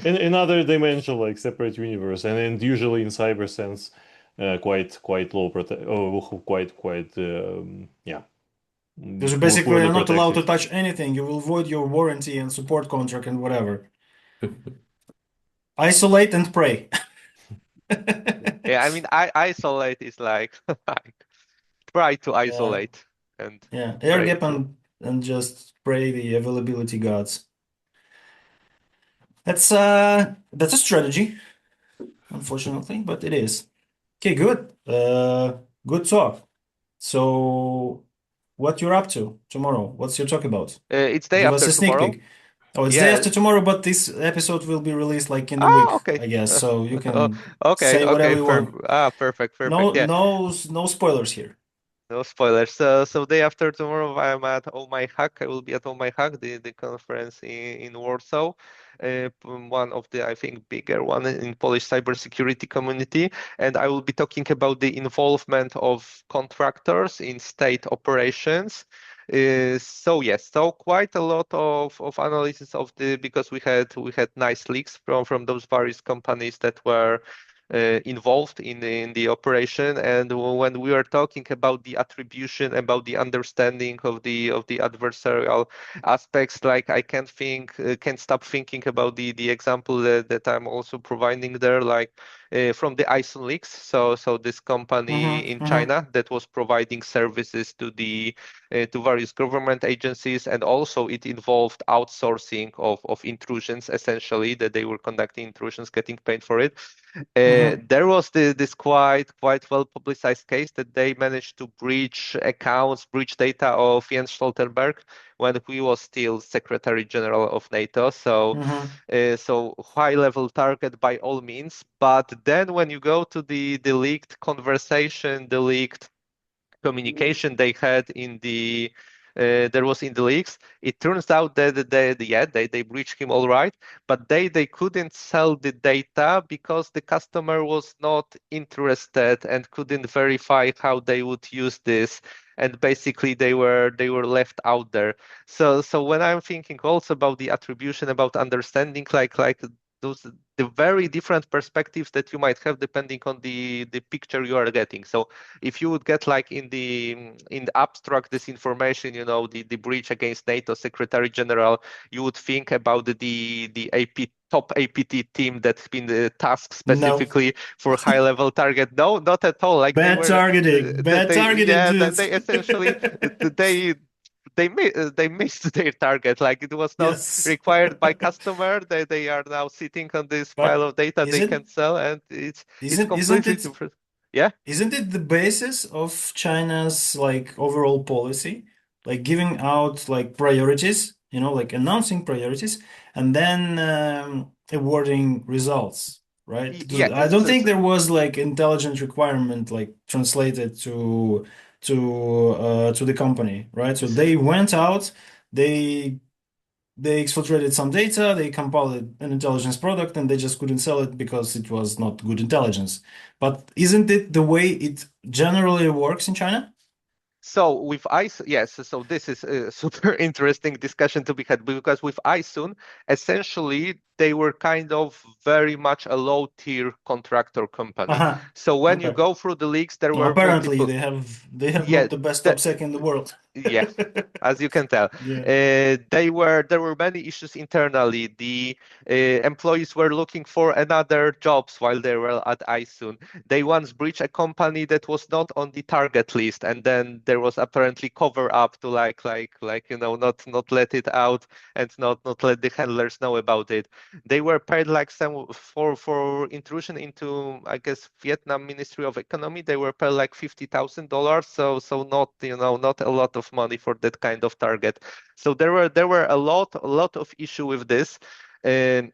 in another dimension, like separate universe, and usually in cyber sense, quite low quite yeah, Because basically poorly you're not allowed to protected. touch anything. You will void your warranty and support contract and whatever. Isolate and pray. Yeah, I mean, isolate is like try to isolate and Yeah, air pray gap through. and just pray the availability gods. That's a strategy, unfortunately, but it is. Okay, good. Good talk. So, what you're up to tomorrow? What's your talk about? It's day Give us after a sneak tomorrow. peek. Oh, it's day Yeah. after tomorrow, but this episode will be released like in a week, Okay. I guess. So you can Okay. say whatever you want. Perfect. No, Yeah. no spoilers here. No spoilers. So day after tomorrow, I'm at Oh My Hack. I will be at Oh My Hack, the conference in Warsaw, one of the I think bigger one in Polish cybersecurity community, and I will be talking about the involvement of contractors in state operations. So yes, so quite a lot of analysis of the because we had nice leaks from those various companies that were involved in the operation, and when we are talking about the attribution, about the understanding of the adversarial aspects, like I can't stop thinking about the example that I'm also providing there, like from the ISON leaks. So this company in China that was providing services to the to various government agencies, and also it involved outsourcing of intrusions, essentially that they were conducting intrusions, getting paid for it. There was this quite well publicized case that they managed to breach accounts, breach data of Jens Stoltenberg when he was still Secretary General of NATO. So so high level target by all means. But then when you go to the leaked conversation, the leaked communication they had in the there was in the leaks, it turns out that they breached him all right, but they couldn't sell the data because the customer was not interested and couldn't verify how they would use this, and basically they were left out there. So when I'm thinking also about the attribution, about understanding like those the very different perspectives that you might have depending on the picture you are getting. So if you would get like in the abstract this information, the breach against NATO Secretary General, you would think about the top APT team that's been tasked No. specifically for high level target. No, not at all. Like Bad targeting. Bad targeting, dudes. they essentially they missed their target. Like it was not Yes. required by customer. They are now sitting on this pile But of data they can isn't sell, and it's isn't completely it different. Yeah. isn't it the basis of China's like overall policy? Like giving out like priorities, like announcing priorities and then awarding results, right? Yeah. I don't think there was like intelligent requirement like translated to the company, right? So they went out, they they exfiltrated some data, they compiled an intelligence product, and they just couldn't sell it because it was not good intelligence. But isn't it the way it generally works in China? So with ISO, yes, so this is a super interesting discussion to be had, because with ISON, essentially they were kind of very much a low-tier contractor company. Uh-huh. So when you Okay. go through the leaks, there Well, were apparently multiple. they have Yeah, not the best that, OPSEC in the world. Yeah, as you can tell, Yeah. there were many issues internally. The employees were looking for another jobs while they were at ISON. They once breached a company that was not on the target list, and then there was apparently cover up to not let it out and not let the handlers know about it. They were paid like some for intrusion into, I guess, Vietnam Ministry of Economy. They were paid like $50,000. So not not a lot of money for that kind of target. So there were a lot of issue with this. Um,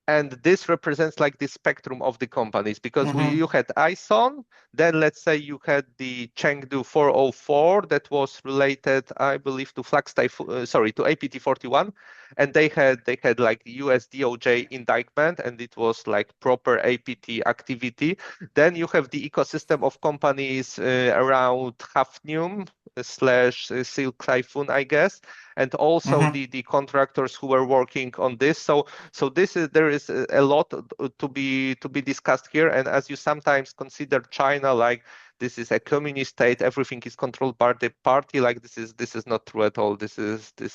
and this represents like the spectrum of the companies because you had ISON, then let's say you had the Chengdu 404 that was related, I believe, to to APT41, and they had like US DOJ indictment, and it was like proper APT activity. Then you have the ecosystem of companies around Hafnium slash Silk Typhoon, I guess, and also the contractors who were working on this. So there is a lot to be discussed here. And as you sometimes consider China like this is a communist state, everything is controlled by the party. Like this is not true at all. This is No.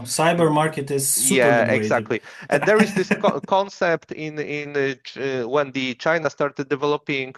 Cyber market is super yeah, liberated. exactly. And there is this concept when the China started developing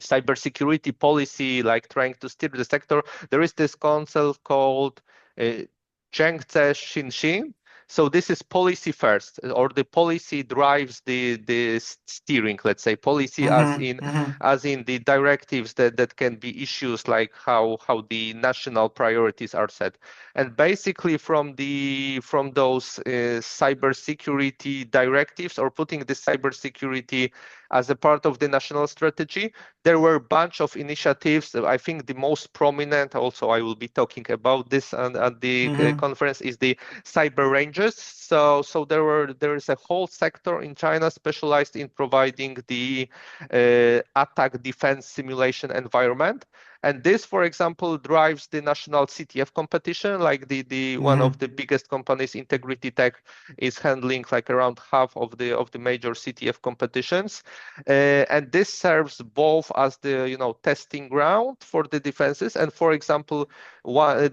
cybersecurity policy, like trying to steer the sector. There is this concept called Zhengze Xinxin. So this is policy first, or the policy drives the steering. Let's say policy as in the directives that can be issues like how the national priorities are set. And basically from those cybersecurity directives or putting the cybersecurity as a part of the national strategy, there were a bunch of initiatives. I think the most prominent, also I will be talking about this at the conference, is the cyber ranges. So there is a whole sector in China specialized in providing the attack defense simulation environment. And this, for example, drives the national CTF competition. Like the one of the biggest companies, Integrity Tech, is handling like around half of the major CTF competitions. And this serves both as the testing ground for the defenses, and for example, the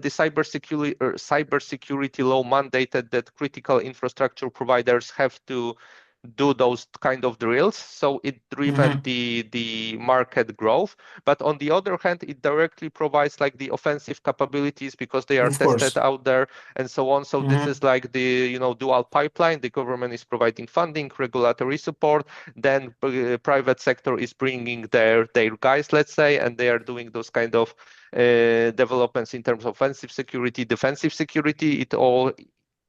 cybersecurity law mandated that critical infrastructure providers have to do those kind of drills, so it driven the market growth. But on the other hand, it directly provides like the offensive capabilities because they are Of tested course. out there and so on. So this is like the dual pipeline. The government is providing funding, regulatory support, then private sector is bringing their guys, let's say, and they are doing those kind of developments in terms of offensive security, defensive security. It all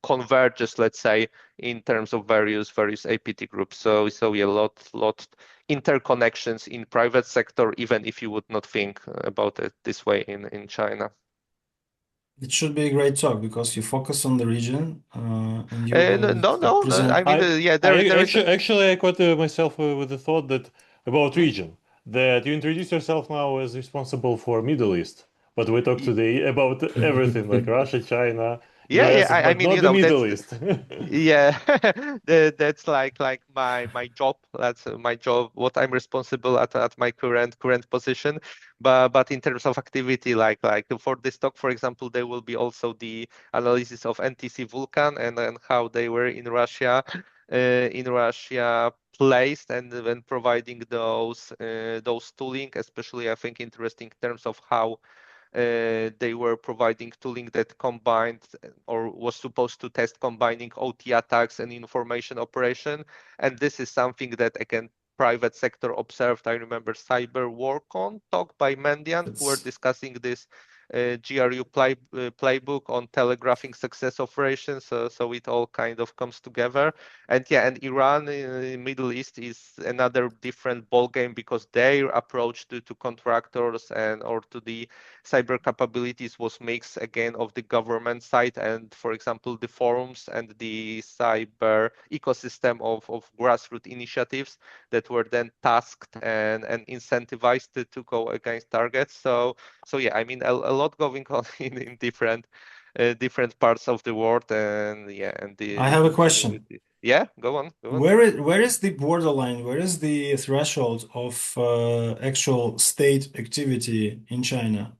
converges, let's say, in terms of various APT groups. So yeah, lot interconnections in private sector, even if you would not think about it this way in China. It should be a great talk because you focus on the region and you present. I mean, yeah, there is. Actually, I caught myself with the thought that about region, that you introduce yourself now as responsible for Middle East, but we talk today about everything like Russia, China, Yeah. US, I but mean, not the that's Middle East. yeah, that's like my job. That's my job. What I'm responsible at my current position. But in terms of activity, like for this talk, for example, there will be also the analysis of NTC Vulcan and how they were in Russia, placed and when providing those tooling, especially I think interesting in terms of how they were providing tooling that combined or was supposed to test combining OT attacks and information operation. And this is something that, again, private sector observed. I remember Cyber WarCon talk by Mendian, who were discussing this GRU playbook on telegraphing success operations. So it all kind of comes together. And yeah, and Iran in Middle East is another different ball game because their approach to contractors and or to the cyber capabilities was mix again of the government side and, for example, the forums and the cyber ecosystem of grassroots initiatives that were then tasked and incentivized to go against targets. So yeah, I mean, a lot going on in different parts of the world, and yeah, and I the have a question. yeah, go on. Where is the borderline? Where is the threshold of actual state activity in China?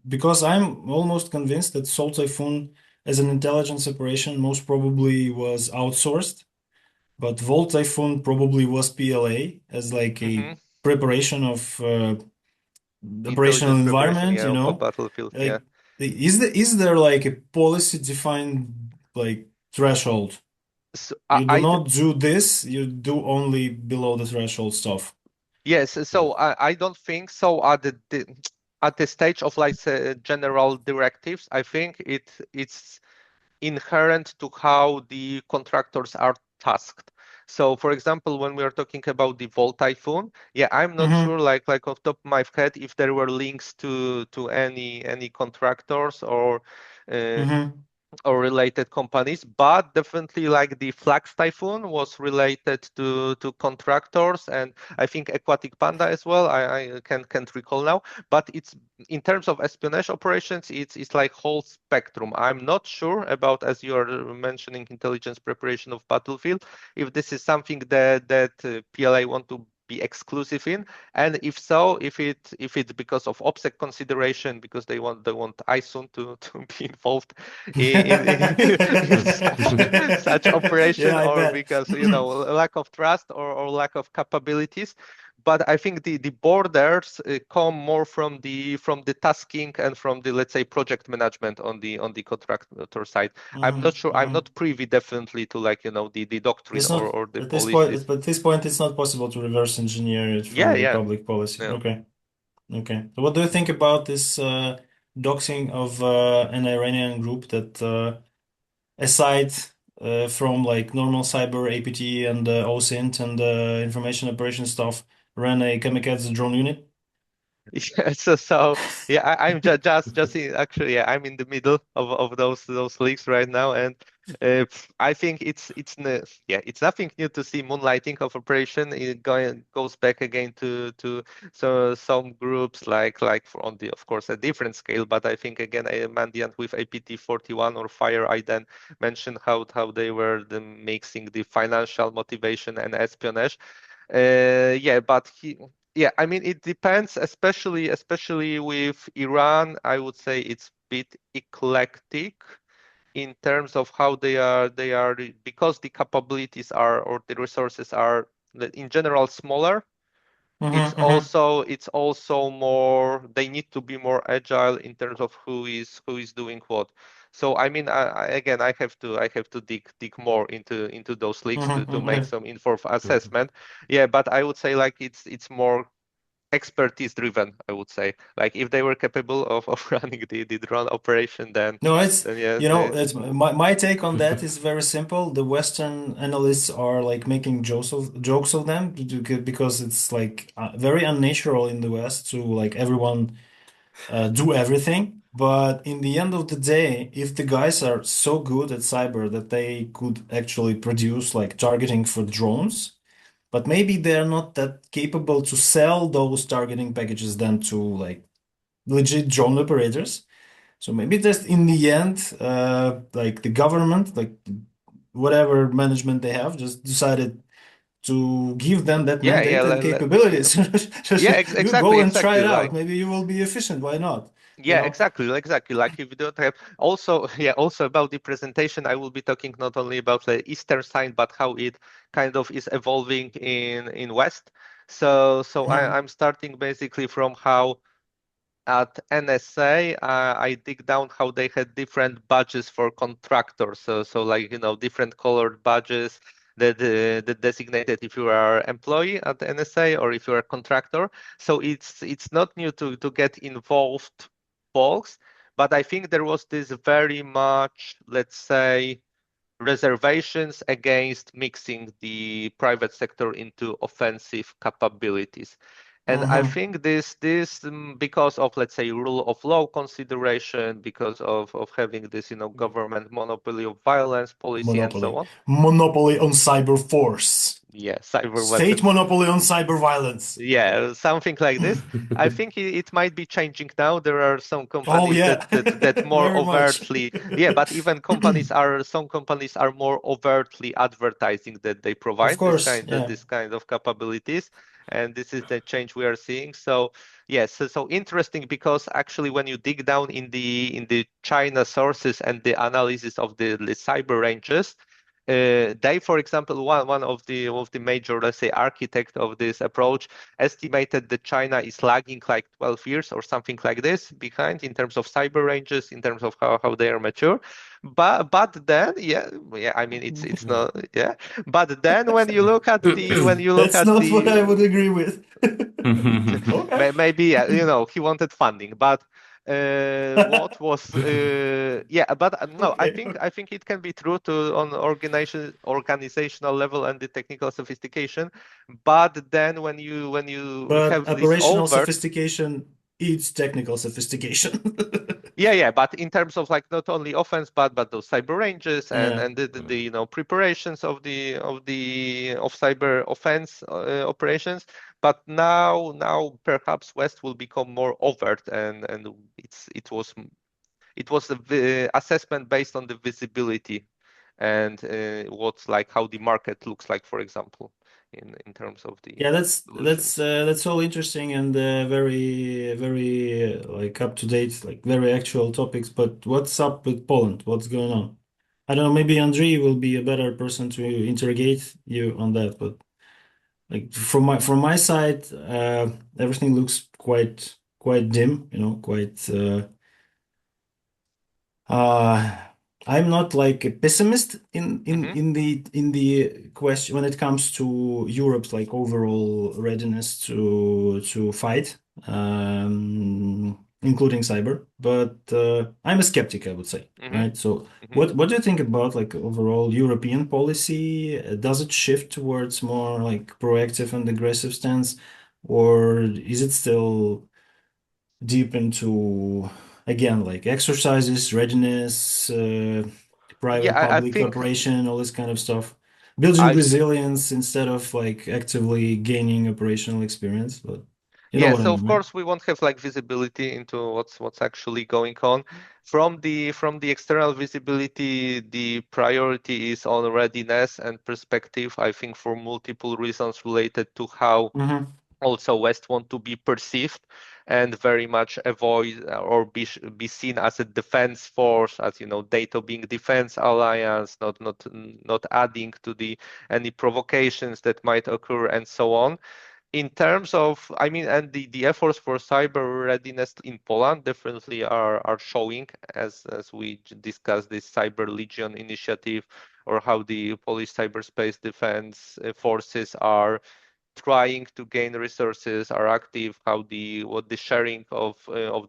because I'm almost convinced that Salt Typhoon as an intelligence operation most probably was outsourced, but Volt Typhoon probably was PLA as like a Hmm. preparation of operational Intelligence preparation, environment, yeah, of a battlefield, yeah. Like, is there like a policy defined like threshold? So You do not do this, you do only below the threshold stuff. yes, so I don't think so at at the stage of like general directives. I think it's inherent to how the contractors are tasked. So, for example, when we are talking about the Volt Typhoon, yeah, I'm not Mm-hmm. sure, like off top of my head, if there were links to any contractors Mm-hmm. or related companies, but definitely like the Flax Typhoon was related to contractors, and I think Aquatic Panda as well. I can't recall now, but it's in terms of espionage operations, it's like whole spectrum. I'm not sure about, as you are mentioning, intelligence preparation of battlefield, if this is something that PLA want to be exclusive in, and if so, if it's because of OPSEC consideration, because they want ISUN to be involved in such Yeah, operation, I or bet. because lack of trust or lack of capabilities. But I think the borders come more from the tasking and from the, let's say, project management on the contractor side. I'm not sure. I'm Mm-hmm. not privy definitely to like the doctrine It's not or the at this point, policies. but at this point, it's not possible to reverse engineer it Yeah, from the yeah, public policy. yeah. Okay. Okay. So what do you think about this doxing of an Iranian group that, aside from like normal cyber APT and OSINT and information operation stuff, ran a kamikaze drone unit? Yeah, so yeah, I'm just actually, yeah, I'm in the middle of those leagues right now, and I think yeah, it's nothing new to see moonlighting of operation. It goes back again to some groups like on the, of course, a different scale, but I think again Mandiant with APT-41 or Fire. I then mentioned how they were mixing the financial motivation and espionage. Yeah, but yeah, I mean, it depends, especially with Iran. I would say it's a bit eclectic in terms of how they are because the capabilities are, or the resources are, in general, smaller. It's Mm-hmm, mm-hmm, also more, they need to be more agile in terms of who is doing what. So I mean, again, I have to dig more into those leaks mm-hmm, to make okay. some informed Mhm. assessment. Yeah, but I would say like it's more expertise driven, I would say. Like if they were capable of running the drone operation, No, then yeah, it's my take on that is very simple. The Western analysts are like making jokes of them because it's like very unnatural in the West to like everyone do everything. But in the end of the day, if the guys are so good at cyber that they could actually produce like targeting for drones, but maybe they're not that capable to sell those targeting packages then to like legit drone operators. So maybe just in the end, like the government, like whatever management they have, just decided to give them that yeah, yeah, mandate and yeah, capabilities. yeah, You go exactly, and try exactly. it out. Like Maybe you will be efficient. Why not? You yeah, know? exactly. Like if you don't have also, yeah, also about the presentation, I will be talking not only about the Eastern side, but how it kind of is evolving in West. So Mhm. I'm starting basically from how at NSA, I dig down how they had different badges for contractors. So like different colored badges that designated if you are employee at NSA or if you are a contractor. So it's not new to get involved, folks. But I think there was this very much, let's say, reservations against mixing the private sector into offensive capabilities. And I Mhm. think this because of, let's say, rule of law consideration, because of having this government monopoly of violence policy and so Monopoly. on. Monopoly on cyber force. cyber State weapons. monopoly on cyber violence. Yeah, something like this. I think it might be changing now. There are some Oh companies yeah, that more very much. overtly, but even some companies are more overtly advertising that they Of provide course, yeah. this kind of capabilities, and this is the change we are seeing. So yes, so interesting, because actually when you dig down in the China sources and the analysis of the cyber ranges, they, for example, one of the major, let's say, architect of this approach estimated that China is lagging like 12 years or something like this behind in terms of cyber ranges, in terms of how they are mature. But then I mean it's not, yeah. But then when you look at That's not what I would agree with. Okay. maybe he wanted funding, but what was but no, Okay. I think it can be true to on organizational level and the technical sophistication, but then when you But have this operational overt. sophistication eats technical sophistication. Yeah, but in terms of like not only offense, but those cyber ranges and Yeah. the preparations of cyber offense operations. But now perhaps West will become more overt, and it was the assessment based on the visibility and what's like how the market looks like, for example, in terms of the Yeah, solutions. that's all interesting and very like up to date, like very actual topics. But what's up with Poland? What's going on? I don't know. Maybe Andrei will be a better person to interrogate you on that. But like from my side, everything looks quite dim. Quite. Uh, I'm not like a pessimist Hmm. in the question when it comes to Europe's like overall readiness to fight, including cyber. But I'm a skeptic, I would say, Hmm. right? So Hmm. what do you think about like overall European policy? Does it shift towards more like proactive and aggressive stance, or is it still deep into again like exercises, readiness, Yeah, private I public think cooperation, all this kind of stuff, building I resilience instead of like actively gaining operational experience. But you know Yeah, what I so of mean, right? course we won't have like visibility into what's actually going on. From the external visibility, the priority is on readiness and perspective, I think, for multiple reasons related to how Mm-hmm. also West want to be perceived and very much avoid or be seen as a defense force, as NATO being defense alliance, not adding to the any provocations that might occur and so on. In terms of, I mean, and the efforts for cyber readiness in Poland definitely are showing, as we discussed this Cyber Legion initiative, or how the Polish cyberspace defense forces are trying to gain resources, are active, how what the sharing of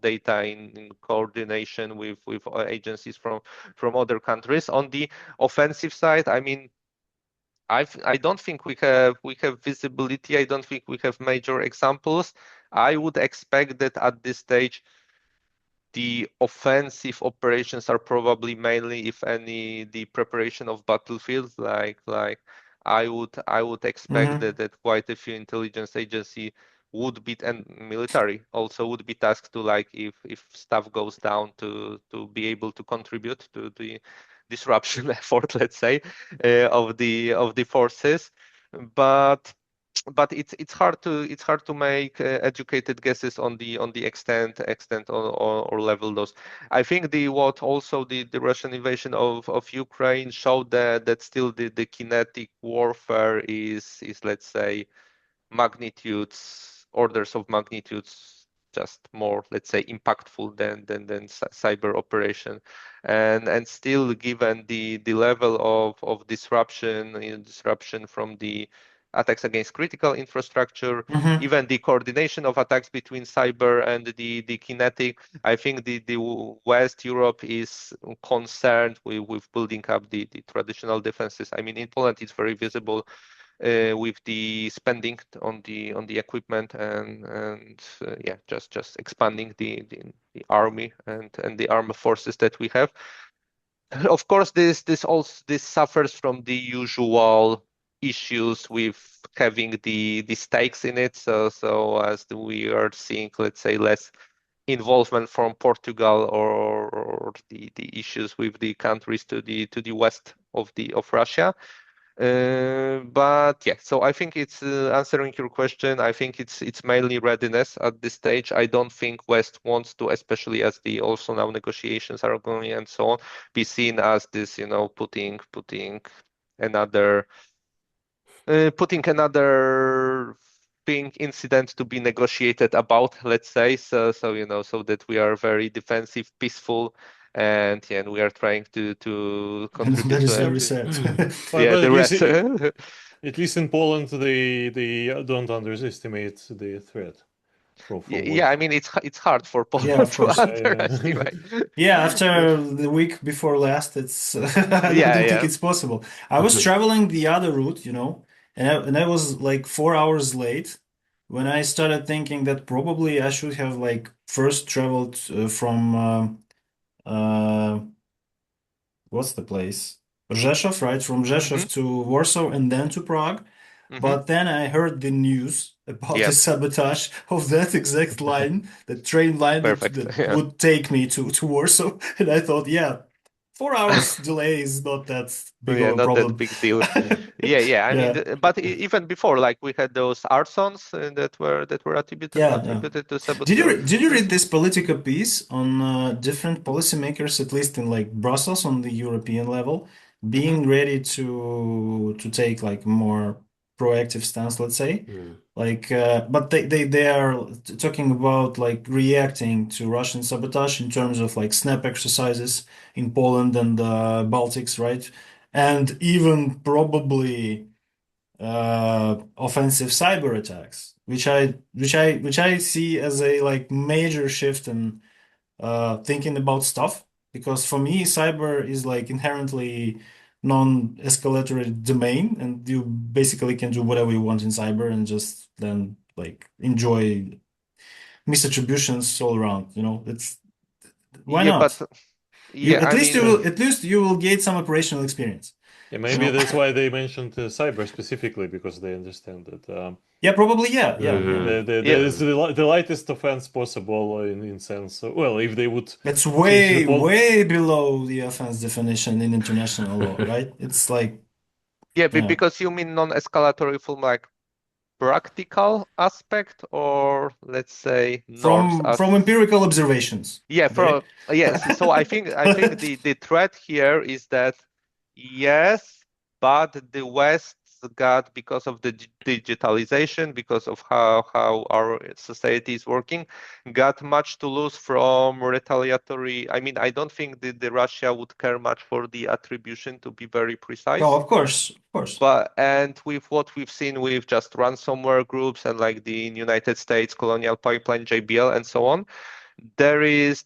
data in coordination with agencies from other countries. On the offensive side, I mean, I don't think we have visibility. I don't think we have major examples. I would expect that at this stage the offensive operations are probably mainly, if any, the preparation of battlefields. Like I would expect Mm-hmm. that quite a few intelligence agency would be, and military also would be tasked to, like, if stuff goes down, to be able to contribute to the disruption effort, let's say, of the forces. But it's hard to make educated guesses on the extent or level those. I think what also the Russian invasion of Ukraine showed that still the kinetic warfare is, let's say, orders of magnitudes just more, let's say, impactful than cyber operation. And still, given the level of disruption from the attacks against critical infrastructure, Mm-hmm. even the coordination of attacks between cyber and the kinetic, I think the West Europe is concerned with building up the traditional defenses. I mean, in Poland, it's very visible with the spending on the equipment, and yeah, just expanding the army and the armed forces that we have. Of course, this suffers from the usual issues with having the stakes in it. So as we are seeing, let's say, less involvement from Portugal or the issues with the countries to the west of Russia. But yeah, so I think it's answering your question. I think it's mainly readiness at this stage. I don't think West wants to, especially as the also now negotiations are going and so on, be seen as this, putting another incident to be negotiated about, let's say, so that we are very defensive, peaceful, and we are trying to contribute That is to very it. sad. But Yeah, at the least rest. at least in Poland, they don't underestimate the threat from Yeah, I West. mean it's hard for Yeah, Poland of to course. underestimate. Yeah, after the week before last, it's I Yeah, don't think yeah. it's possible. I was traveling the other route, and I was like 4 hours late when I started thinking that probably I should have like first traveled from what's the place? Rzeszów, right? From Mm-hmm. Rzeszów to Warsaw and then to Prague. Mm-hmm. But then I heard the news about Yeah, the sabotage of that exact line, the train line that, perfect. that Yeah. would take me to Warsaw. And I thought, yeah, 4 hours delay is not that big of Yeah, a not that problem. big deal. Yeah. I mean, Yeah, but even before, like we had those artsons that were yeah. attributed to Did you read saboteurs. this Politico piece on different policymakers, at least in like Brussels on the European level, Mm-hmm. being ready to take like more proactive stance, let's say? Like, but they are talking about like reacting to Russian sabotage in terms of like snap exercises in Poland and Baltics, right? And even probably offensive cyber attacks, which I see as a like major shift in thinking about stuff. Because for me, cyber is like inherently non-escalatory domain, and you basically can do whatever you want in cyber and just then like enjoy misattributions all around. It's why Yeah, not? but yeah, I mean, At least you will gain some operational experience. Yeah, You maybe know? that's why they mentioned cyber specifically, because they understand that Yeah, probably. Yeah, yeah, yeah. yeah, it's the lightest offense possible in sense. Well, if they would It's change the way, way below the offense definition in international law, right? It's like, yeah, yeah, because you mean non-escalatory from like practical aspect, or let's say norms as. from empirical observations. Yeah, Okay. yes. So I think the threat here is that yes, but the West got, because of the digitalization, because of how our society is working, got much to lose from retaliatory. I mean, I don't think the Russia would care much for the attribution, to be very Oh, precise. of course, of course. And with what we've seen with just ransomware groups and like the United States Colonial Pipeline, JBL, and so on, there is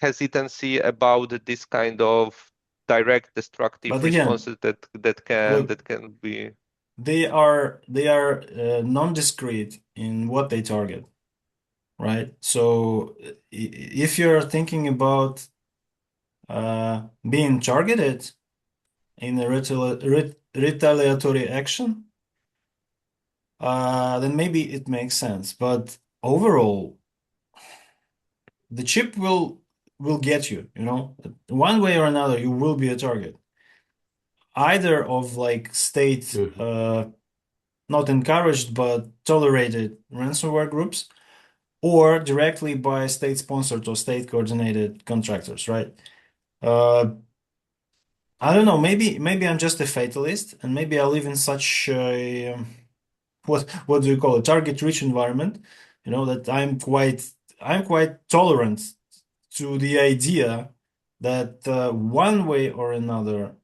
hesitancy about this kind of direct destructive But again, responses that can look, that can be. they are non-discrete in what they target, right? So if you're thinking about being targeted in a retaliatory action, then maybe it makes sense. But overall, the chip will get you, one way or another, you will be a target, either of like state not encouraged but tolerated ransomware groups, or directly by state-sponsored or state-coordinated contractors, right? Uh, I don't know. Maybe I'm just a fatalist, and maybe I live in such a what do you call it? Target-rich environment. That I'm quite tolerant to the idea that one way or another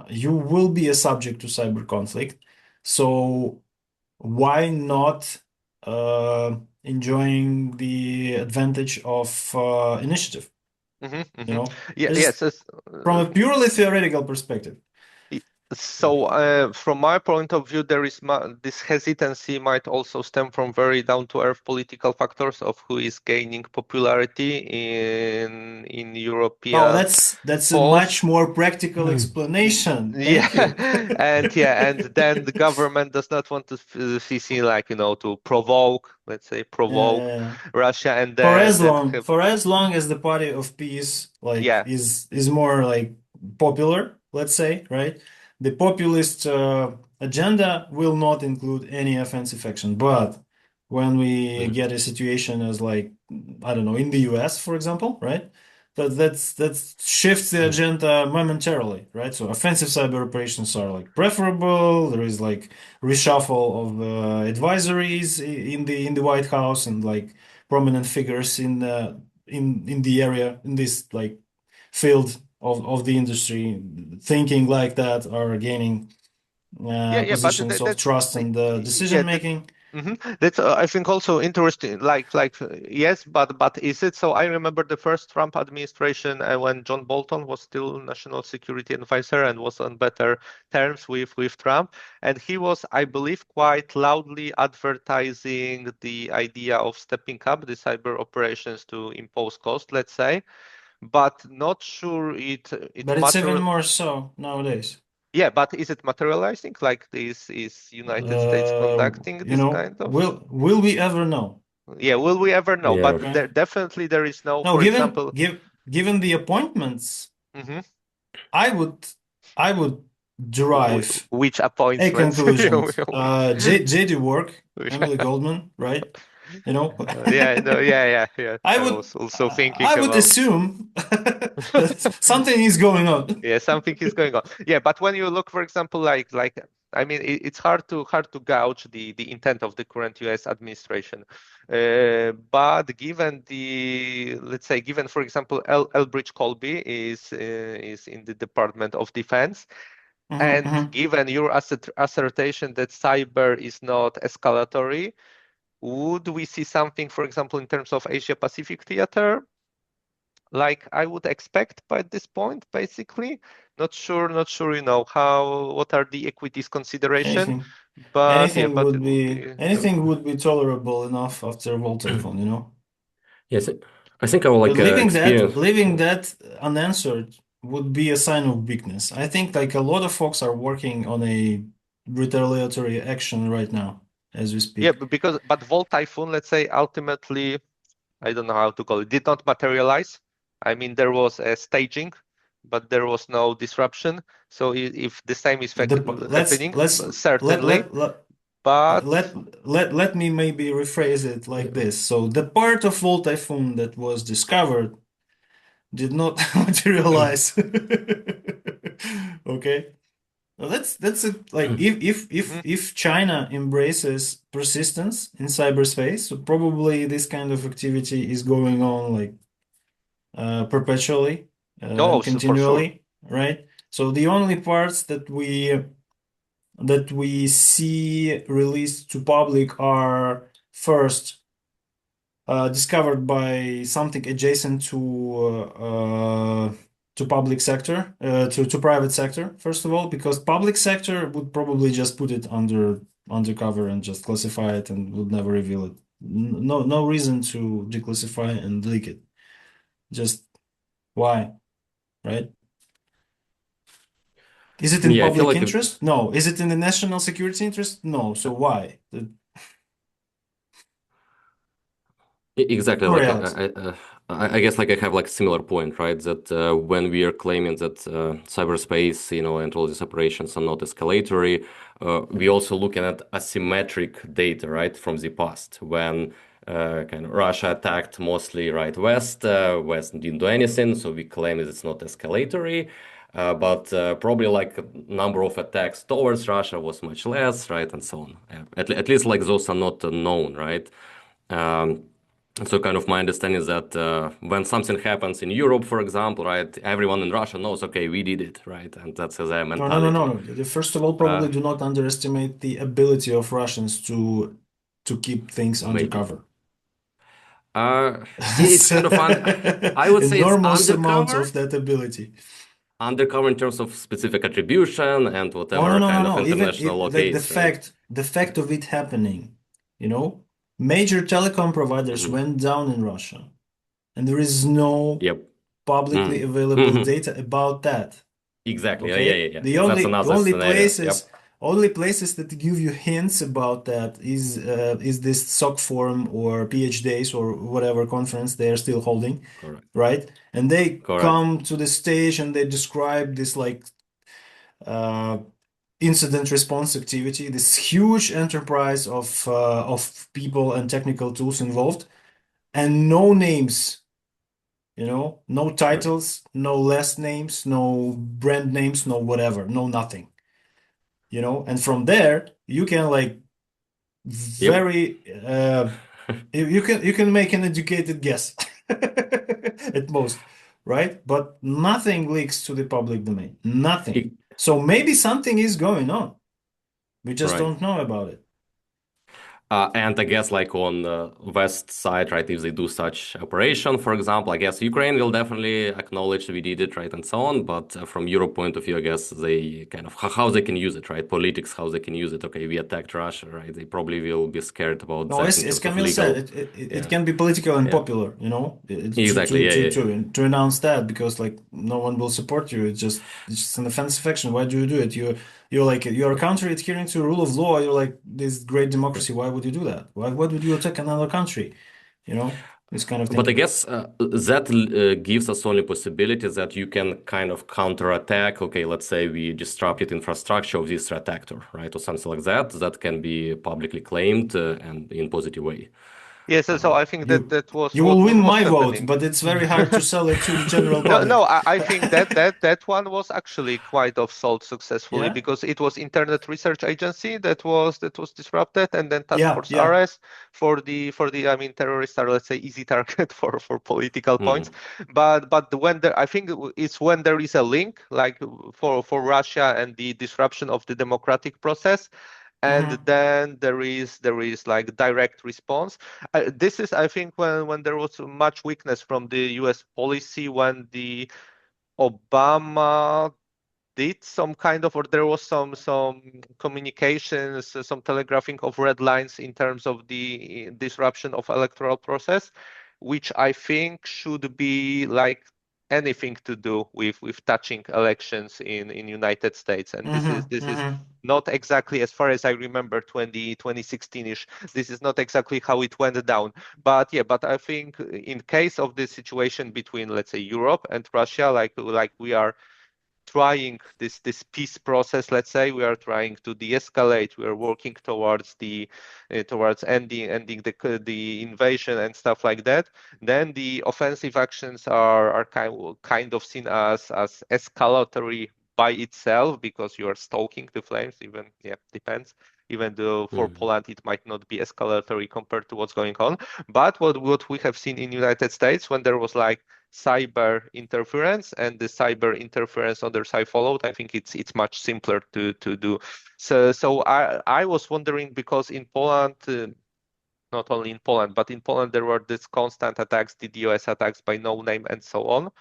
you will be a subject to cyber conflict. So why not enjoying the advantage of initiative? Mhm, You mhm. know, Yeah, just yes. from a purely theoretical perspective. So, from my point of view, there is this hesitancy might also stem from very down-to-earth political factors of who is gaining popularity in Oh, European that's a polls. much more practical explanation. Yeah, Thank you. and then the government does not want to be seen like, to provoke, let's say, provoke Yeah. Russia, and For then as that long have, for as long as the party of peace like yeah, is more like popular, let's say, right? The populist agenda will not include any offensive action. But when we Mm. get a situation as like I don't know in the US, for example, right? That shifts the Mm. agenda momentarily, right? So offensive cyber operations are like preferable. There is like reshuffle of advisories in the White House and like prominent figures in the area in this like field of the industry thinking like that are gaining yeah, but positions of trust and yeah, decision making. that's I think also interesting. Yes, but is it so? I remember the first Trump administration when John Bolton was still national security advisor and was on better terms with Trump, and he was, I believe, quite loudly advertising the idea of stepping up the cyber operations to impose cost, let's say, but not sure it But it's even matter. more so nowadays. Yeah, but is it materializing? Like this is United States conducting this kind of? Will we ever know? Yeah, will we ever know? Yeah. But Right? there is no, No, for example, given the appointments, mhm, I would I would derive which a appointments? conclusion. JD work, Emily Yeah, Goldman, right? You know, yeah, no, yeah. I I would was also thinking I would about. assume that something is going on. Yeah, something is going on. Yeah, but when you look, for example, like I mean, it's hard to gauge the intent of the current U.S. administration. But given let's say, given for example, Elbridge Colby is in the Department of Defense, Mhm, and mhm. given your assertion that cyber is not escalatory, would we see something, for example, in terms of Asia Pacific theater? Like I would expect by this point, basically. Not sure, what are the equities consideration, Anything, but yeah, but it would anything would be tolerable enough after Voltaire, you know. Yes, I think our But like experience. leaving that unanswered would be a sign of weakness. I think like a lot of folks are working on a retaliatory action right now as we yeah, speak. but Volt Typhoon, let's say, ultimately, I don't know how to call it, did not materialize. I mean, there was a staging, but there was no disruption. So if the same is The happening, let certainly, let let but let me maybe rephrase it like this. So the part of Volt Typhoon that was discovered did not materialize. Okay. Well, that's a, like mhm. if China embraces persistence in cyberspace, so probably this kind of activity is going on like perpetually Oh, and so for sure. continually, right? So the only parts that we see released to public are first discovered by something adjacent to public sector, to private sector, first of all, because public sector would probably just put it undercover and just classify it and would never reveal it. No reason to declassify and leak it. Just why, right? Is it in Yeah, I feel public like interest? No. Is it in the national security interest? No. So why? exactly No like reality. I guess like I have like a similar point, right? That when we are claiming that cyberspace, and all these operations are not escalatory, we also looking at asymmetric data, right, from the past when kind of Russia attacked mostly right West didn't do anything, so we claim that it's not escalatory. But probably like number of attacks towards Russia was much less, right, and so on. At least like those are not known, right? Um, so kind of my understanding is that when something happens in Europe, for example, right, everyone in Russia knows, okay, we did it, right, and that's their mentality. No. First of all, Uh, probably do not underestimate the ability of Russians to keep things maybe. undercover. It's It's kind of I would say it's enormous amount undercover. of that ability. undercover in terms of specific attribution and whatever kind of international law Even case, right? the fact of it happening, major telecom providers went down in Russia, and there is no Yep. publicly available data about that. Exactly. Okay? Yeah. The That's only another scenario. Yep. only places that give you hints about that is this SOC forum or PH days or whatever conference they are still holding, Correct. right? And they Correct. come to the stage and they describe this like incident response activity, this huge enterprise of people and technical tools involved, and no names, no titles, no last names, no brand names, no whatever, no nothing, and from there you can like Yep. very you can make an educated guess at most, right? But nothing leaks to the public domain, nothing. So maybe something is going on. We just Right. don't know about it. And I guess like on the West side, right, if they do such operation, for example, I guess Ukraine will definitely acknowledge we did it, right, and so on. But from Europe point of view, I guess they kind of how they can use it, right? Politics, how they can use it. Okay, we attacked Russia, right? They probably will be scared about No, that as in terms of Kamil legal. said, it Yeah. can be political and Yeah. popular, Exactly. Yeah. to announce that, because like no one will support you. It's just an offensive action. Why do you do it? You're a country adhering to rule of law. You're like this great democracy. Why would you do that? Why would you attack another country? This kind of But I thing. guess that gives us only possibility that you can kind of counterattack. Okay, let's say we disrupted infrastructure of this threat actor, right, or something like that. That can be publicly claimed and in positive way. Yes, so I think that was You what will win was my vote, happening. but it's very hard to sell it to the general No, public. I think that one was actually quite of sold successfully Yeah? because it was Internet Research Agency that was disrupted, and then Task Yeah, Force yeah. RS for the I mean terrorists are, let's say, easy target for political points. But when there, I think it's when there is a link like for Russia and the disruption of the democratic process, and then there is like direct response. This is, I think, when there was much weakness from the US policy when the Obama did some kind of, or there was some communications, some telegraphing of red lines in terms of the disruption of electoral process, which I think should be like anything to do with touching elections in United States. And this is not exactly, as far as I remember, 2016-ish. This is not exactly how it went down. But I think in case of this situation between, let's say, Europe and Russia, like we are trying this peace process, let's say, we are trying to de-escalate, we are working towards towards ending the invasion and stuff like that, then the offensive actions are kind of seen as escalatory by itself, because you are stoking the flames. Even depends, even though for Poland it might not be escalatory compared to what's going on. But what we have seen in United States, when there was like cyber interference and the cyber interference other side followed, I think it's much simpler to do. So I was wondering, because in Poland, not only in Poland, but in Poland there were these constant attacks, DDoS attacks by no name and so on.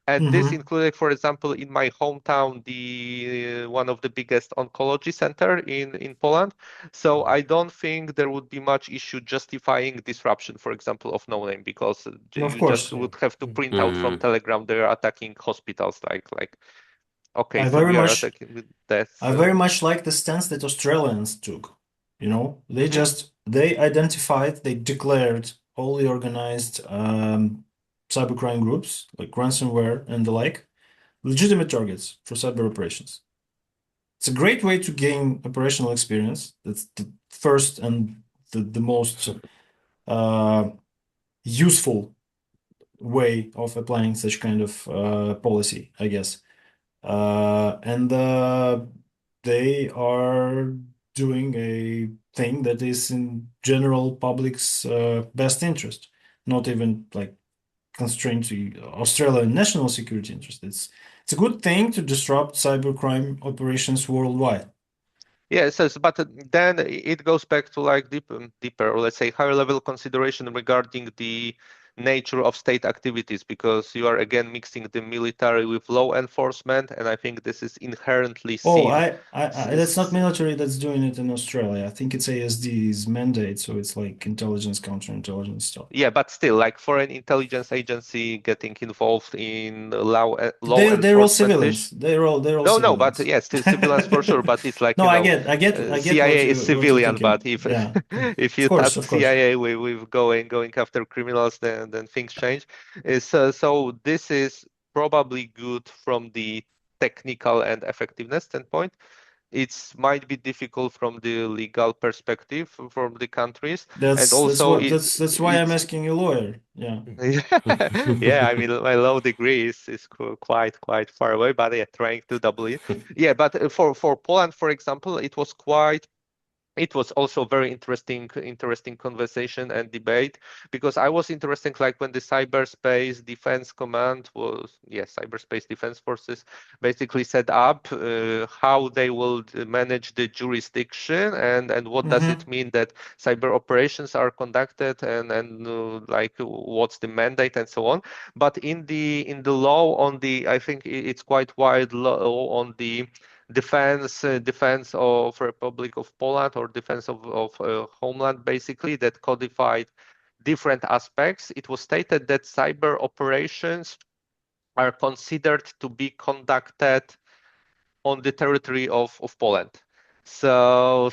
And this included, for example, in my hometown, the one of the biggest oncology center in Poland. So I don't think there would be much issue justifying disruption, for example, of no name, because Of you course. just would have to print out from Telegram they're attacking hospitals, like okay, I so very we are much attacking with death. I very much like the stance that Australians took. They identified, they declared all the organized cybercrime groups like ransomware and the like legitimate targets for cyber operations. It's a great way to gain operational experience. That's the first and the most useful way of applying such kind of policy, I guess. And they are doing a thing that is in general public's best interest, not even like constrained to Australian national security interest. It's a good thing to disrupt cybercrime operations worldwide. Yeah, so but then it goes back to like deeper, or let's say higher level consideration regarding the nature of state activities, because you are again mixing the military with law enforcement, and I think this is inherently Oh, seen. that's not military that's doing it in Australia. I think it's ASD's mandate, so it's like intelligence, counterintelligence stuff. Yeah, but still, like foreign intelligence agency getting involved in law They're all enforcement civilians. They're all No, but civilians. yes, still civilians for sure. But it's like, No, I get what CIA is you're civilian. But thinking. if Yeah, if of you course, task of course. CIA with going after criminals, then things change. So this is probably good from the technical and effectiveness standpoint. It might be difficult from the legal perspective from the countries, and also That's why I'm asking a lawyer. Yeah. yeah, I mean, my law degree is quite far away, but yeah, trying to double it. Yeah, but for Poland, for example, it was also very interesting conversation and debate, because I was interested, like when the cyberspace defense command was, yes, cyberspace defense forces basically set up how they will manage the jurisdiction, and what does it mean that cyber operations are conducted, and like what's the mandate and so on. But in the law on the, I think it's quite wide law on the defense of Republic of Poland, or defense of homeland, basically, that codified different aspects. It was stated that cyber operations are considered to be conducted on the territory of Poland. So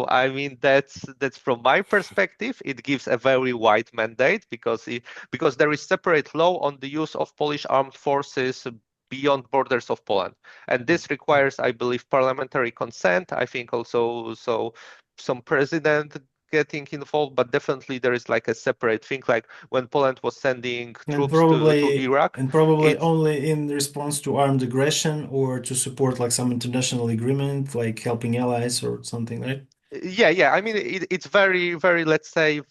I mean, that's from my perspective, it gives a very wide mandate, because there is separate law on the use of Polish armed forces beyond borders of Poland, and this requires, I believe, parliamentary consent. I think also some president getting involved, but definitely there is like a separate thing, like when Poland was sending troops to Iraq. And probably only in response to armed aggression, or to support like some international agreement, like helping allies or something, right? Yeah. I mean, it's very, very, let's say,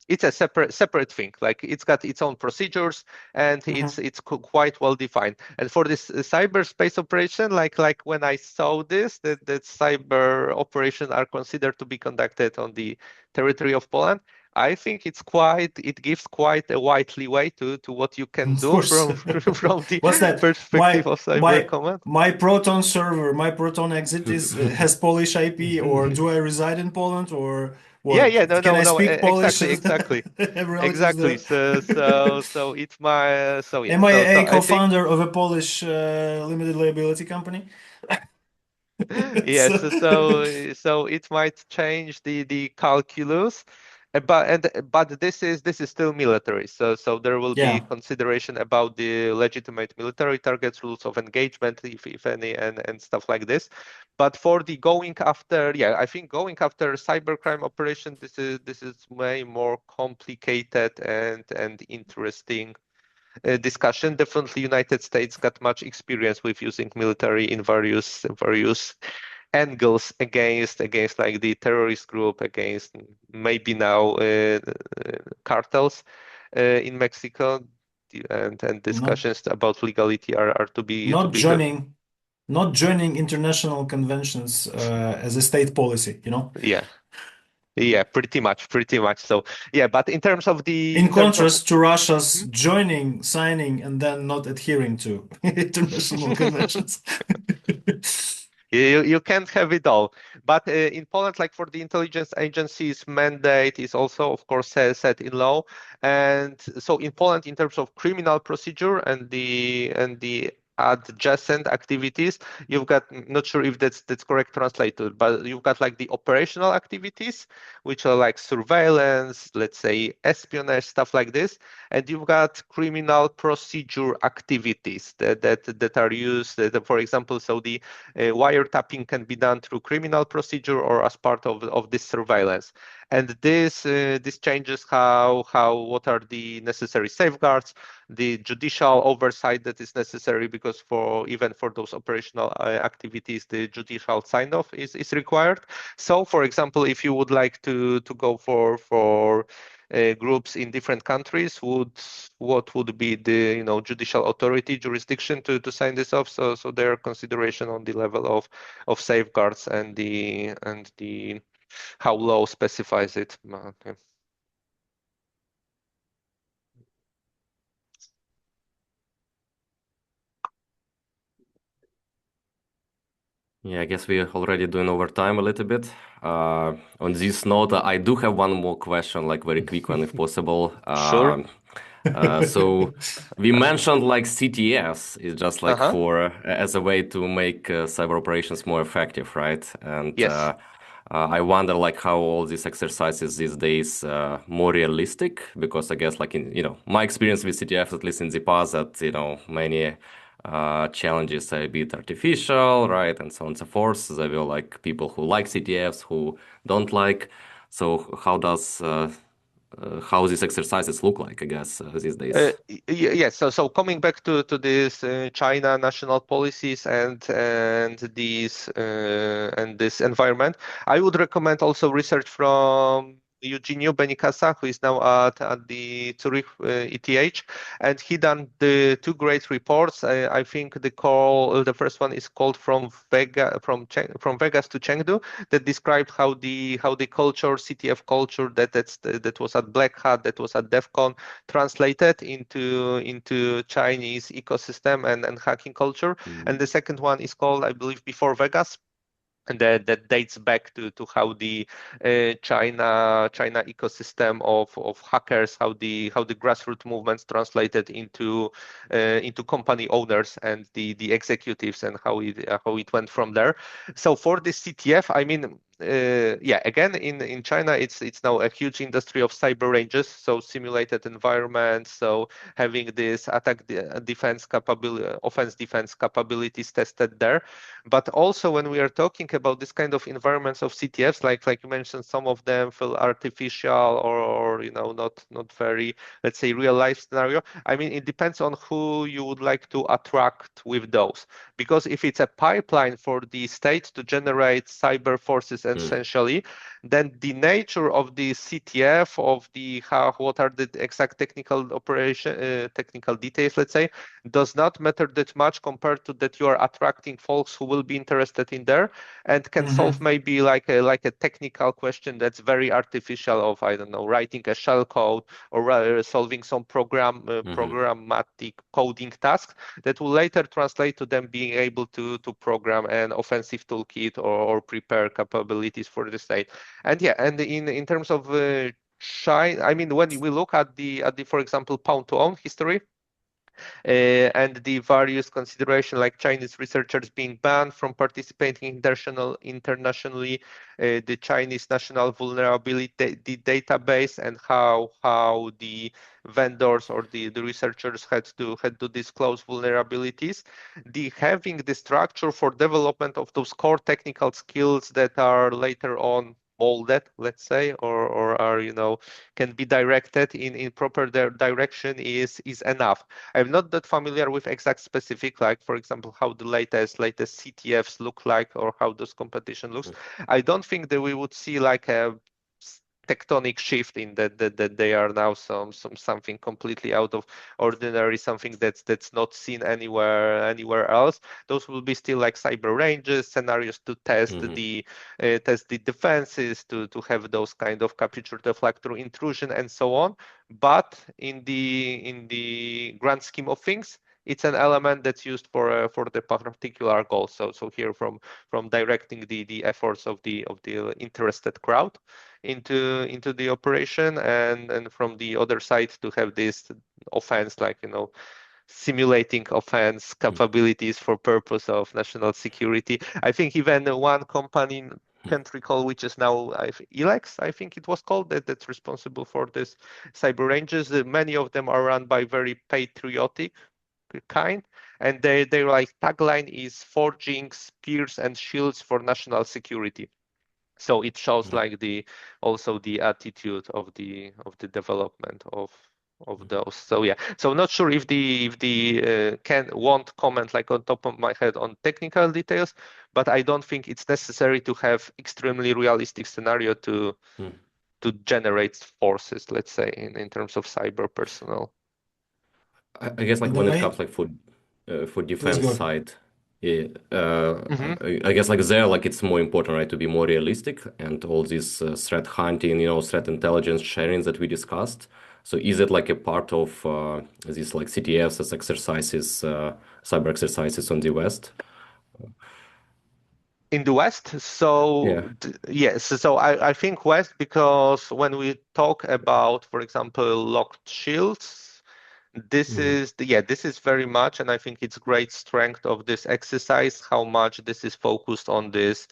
it's a separate thing. Like it's got its own procedures, and it's quite well defined. And for this cyberspace operation, like when I saw this, that cyber operations are considered to be conducted on the territory of Poland, I think it gives quite a wide leeway to what you can Of do course. from the What's that? perspective of cyber command. My Proton server, my Proton exit has Polish IP, or do I reside in Poland, or what? Yeah, Can I no, speak Polish? exactly. Have relatives Exactly. there? So it's my so yeah. Am I So a I think co-founder of a Polish limited liability company? yes. So it might change the calculus, but this is still military. So there will be Yeah. consideration about the legitimate military targets, rules of engagement, if any, and stuff like this. But for the going after, yeah, I think going after cybercrime operation, this is way more complicated and interesting discussion. Definitely, United States got much experience with using military in various angles against like the terrorist group, against maybe now cartels in Mexico, and discussions about legality are to be Not heard. joining international conventions as a state policy, Yeah, pretty much. So yeah, but in terms of In contrast to Russia's joining, signing, and then not adhering to international conventions. You can't have it all. But in Poland, like for the intelligence agencies, mandate is also, of course, set in law. And so in Poland, in terms of criminal procedure and the adjacent activities, you've got, not sure if that's correct translated, but you've got like the operational activities, which are like surveillance, let's say espionage, stuff like this, and you've got criminal procedure activities that are used, for example, so the wiretapping can be done through criminal procedure or as part of this surveillance. And this changes what are the necessary safeguards, the judicial oversight that is necessary, because even for those operational activities, the judicial sign-off is required. So, for example, if you would like to go for groups in different countries, what would be the judicial authority jurisdiction to sign this off? So their consideration on the level of safeguards and the how law specifies it. Yeah, I guess we're already doing overtime a little bit. On this note, I do have one more question, like very quick one, if possible. Sure. So we mentioned like CTS is just like Uh-huh. for as a way to make cyber operations more effective, right? And Yes. I wonder like how all these exercises these days more realistic because I guess like in my experience with CTF at least in the past that many challenges are a bit artificial, right, and so on and so forth. There were like people who like CTFs, who don't like. So how these exercises look like, I guess, these days? Yes, so coming back to this China national policies and this environment, I would recommend also research from Eugenio Benicasa, who is now at the Zurich ETH, and he done the two great reports. I think the first one is called from Vegas to Chengdu, that described how the culture, CTF culture that was at Black Hat, that was at DEF CON, translated into Chinese ecosystem and hacking culture. And the second one is called, I believe, Before Vegas. And that dates back to how the China ecosystem of hackers, how the grassroots movements translated into company owners and the executives, and how it went from there. So for the CTF, I mean, yeah, again, in China, it's now a huge industry of cyber ranges, so simulated environments, so having this defense capability, offense defense capabilities tested there. But also when we are talking about this kind of environments of CTFs, like you mentioned, some of them feel artificial or not very, let's say, real life scenario. I mean, it depends on who you would like to attract with those. Because if it's a pipeline for the state to generate cyber forces essentially, then the nature of the CTF, what are the exact technical details, let's say, does not matter that much compared to that you are attracting folks who will be interested in there and can solve maybe like a technical question that's very artificial of, I don't know, writing a shell code or solving some programmatic coding tasks that will later translate to them being able to program an offensive toolkit or prepare capabilities for the state. And yeah, and in terms of China, I mean, when we look at the for example, pound to own history, and the various consideration, like Chinese researchers being banned from participating internationally, the Chinese national vulnerability database, and how the vendors or the researchers had to disclose vulnerabilities. Having the structure for development of those core technical skills that are later on molded, let's say, or are can be directed in proper direction is enough. I'm not that familiar with exact specific, like for example, how the latest CTFs look like or how this competition looks. I don't think that we would see like a tectonic shift in that they are now something completely out of ordinary, something that's not seen anywhere else. Those will be still like cyber ranges, scenarios to test the defenses, to have those kind of capture the flag through intrusion and so on. But in the grand scheme of things, it's an element that's used for the particular goal. So here from directing the efforts of the interested crowd into the operation, and from the other side to have this offense, like simulating offense capabilities for purpose of national security. I think even one company, can't recall which is now Elex, I think it was called, that's responsible for this cyber ranges. Many of them are run by very patriotic kind, and their like tagline is forging spears and shields for national security. So it shows like also the attitude of the development of those. So yeah, so not sure if the won't comment like on top of my head on technical details, but I don't think it's necessary to have extremely realistic scenario to generate forces, let's say, in terms of cyber personnel. I guess like And when then it I comes like for please defense go. side, yeah, Mhm. I guess like there like it's more important, right, to be more realistic and all this threat hunting, threat intelligence sharing that we discussed. So is it like a part of these like CTFs as exercises, cyber exercises on the West? In the West, so Yeah. yes, so I think West because when we talk about, for example, locked shields, this Mhm. is this is very much, and I think it's great strength of this exercise, how much this is focused on this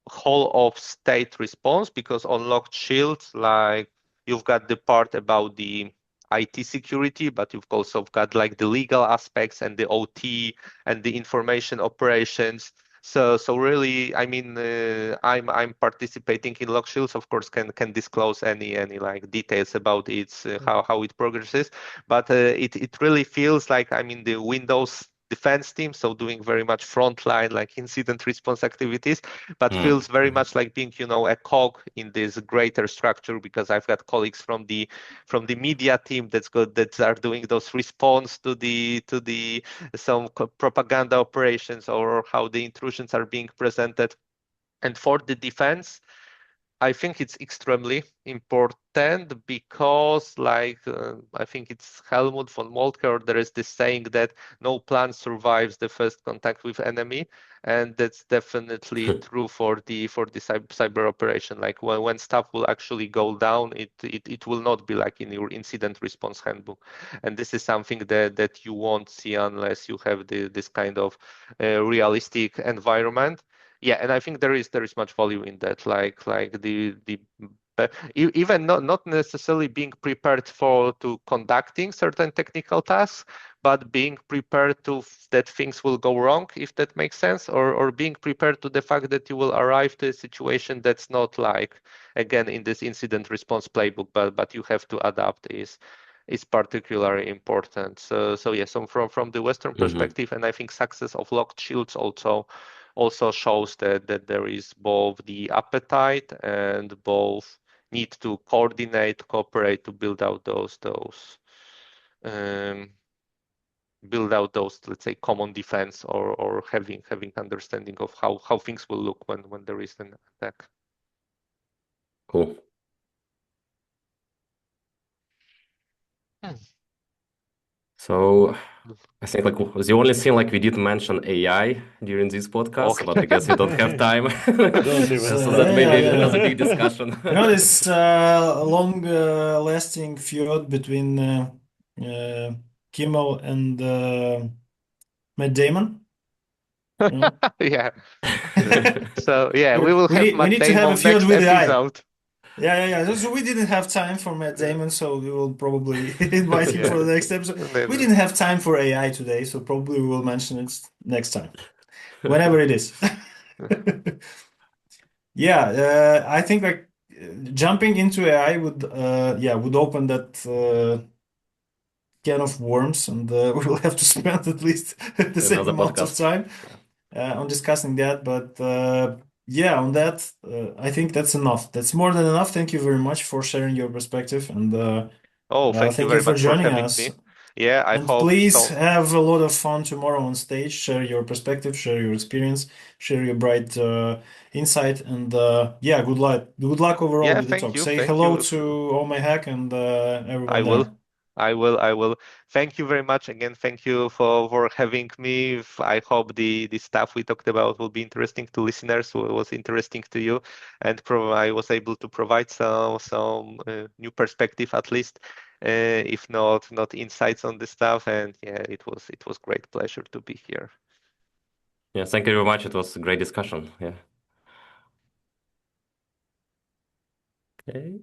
whole of state response, because on locked shields, like you've got the part about the IT security, but you've also got like the legal aspects and the OT and the information operations. So really, I mean, I'm participating in lock shields. Of course, can disclose any like details about its how it progresses, but it really feels like I'm in the Windows defense team, so doing very much frontline like incident response activities, but feels very Mhm. much like being, a cog in this greater structure, because I've got colleagues from the media team that are doing those response to the some propaganda operations or how the intrusions are being presented. And for the defense, I think it's extremely important because, I think it's Helmut von Moltke, there is this saying that no plan survives the first contact with enemy, and that's definitely true for the cyber operation. Like when stuff will actually go down, it will not be like in your incident response handbook, and this is something that you won't see unless you have this kind of realistic environment. Yeah, and I think there is much value in that, like even not necessarily being prepared to conducting certain technical tasks, but being prepared to that things will go wrong, if that makes sense, or being prepared to the fact that you will arrive to a situation that's not like, again, in this incident response playbook, but you have to adapt is particularly important. So yes, so from the Western Mhm. perspective, and I think success of locked shields also shows that there is both the appetite and both need to coordinate, cooperate to um, let's say, common defense, or having understanding of how things will look when there is an attack. Cool. So I think like the only thing like we didn't mention AI during this podcast, but I Okay. guess we don't have time. Don't even So So that yeah, may yeah, be yeah. another big discussion. This long lasting feud between uh, Kimmel and Matt Damon. You know? Yeah. So yeah, we will We have we Matt need to have a Damon feud next with the AI. episode. Yeah. So we didn't have time for Matt Yeah. Damon, so we will probably invite him Yeah. for the next episode. And We then, didn't have time for AI today, so probably we will mention it next time, whenever it is. Yeah, I think like jumping into AI would open that can of worms, and we will have to spend at least the same Another amount of podcast. time on discussing that. But yeah, on that, I think that's enough. That's more than enough. Thank you very much for sharing your perspective, and thank you thank you very for much for joining having us. me. Yeah, I And hope please so. have a lot of fun tomorrow on stage. Share your perspective, share your experience, share your bright insight, and yeah, good luck. Good luck overall Yeah, with the thank talk. you. Say Thank hello you. to Oh My Hack and I everyone will. there. I will. Thank you very much again. Thank you for having me. I hope the stuff we talked about will be interesting to listeners, was interesting to you, and I was able to provide some new perspective, at least, if not insights on the stuff. And yeah, it was great pleasure to be here. Yeah, thank you very much. It was a great discussion. Yeah. Okay.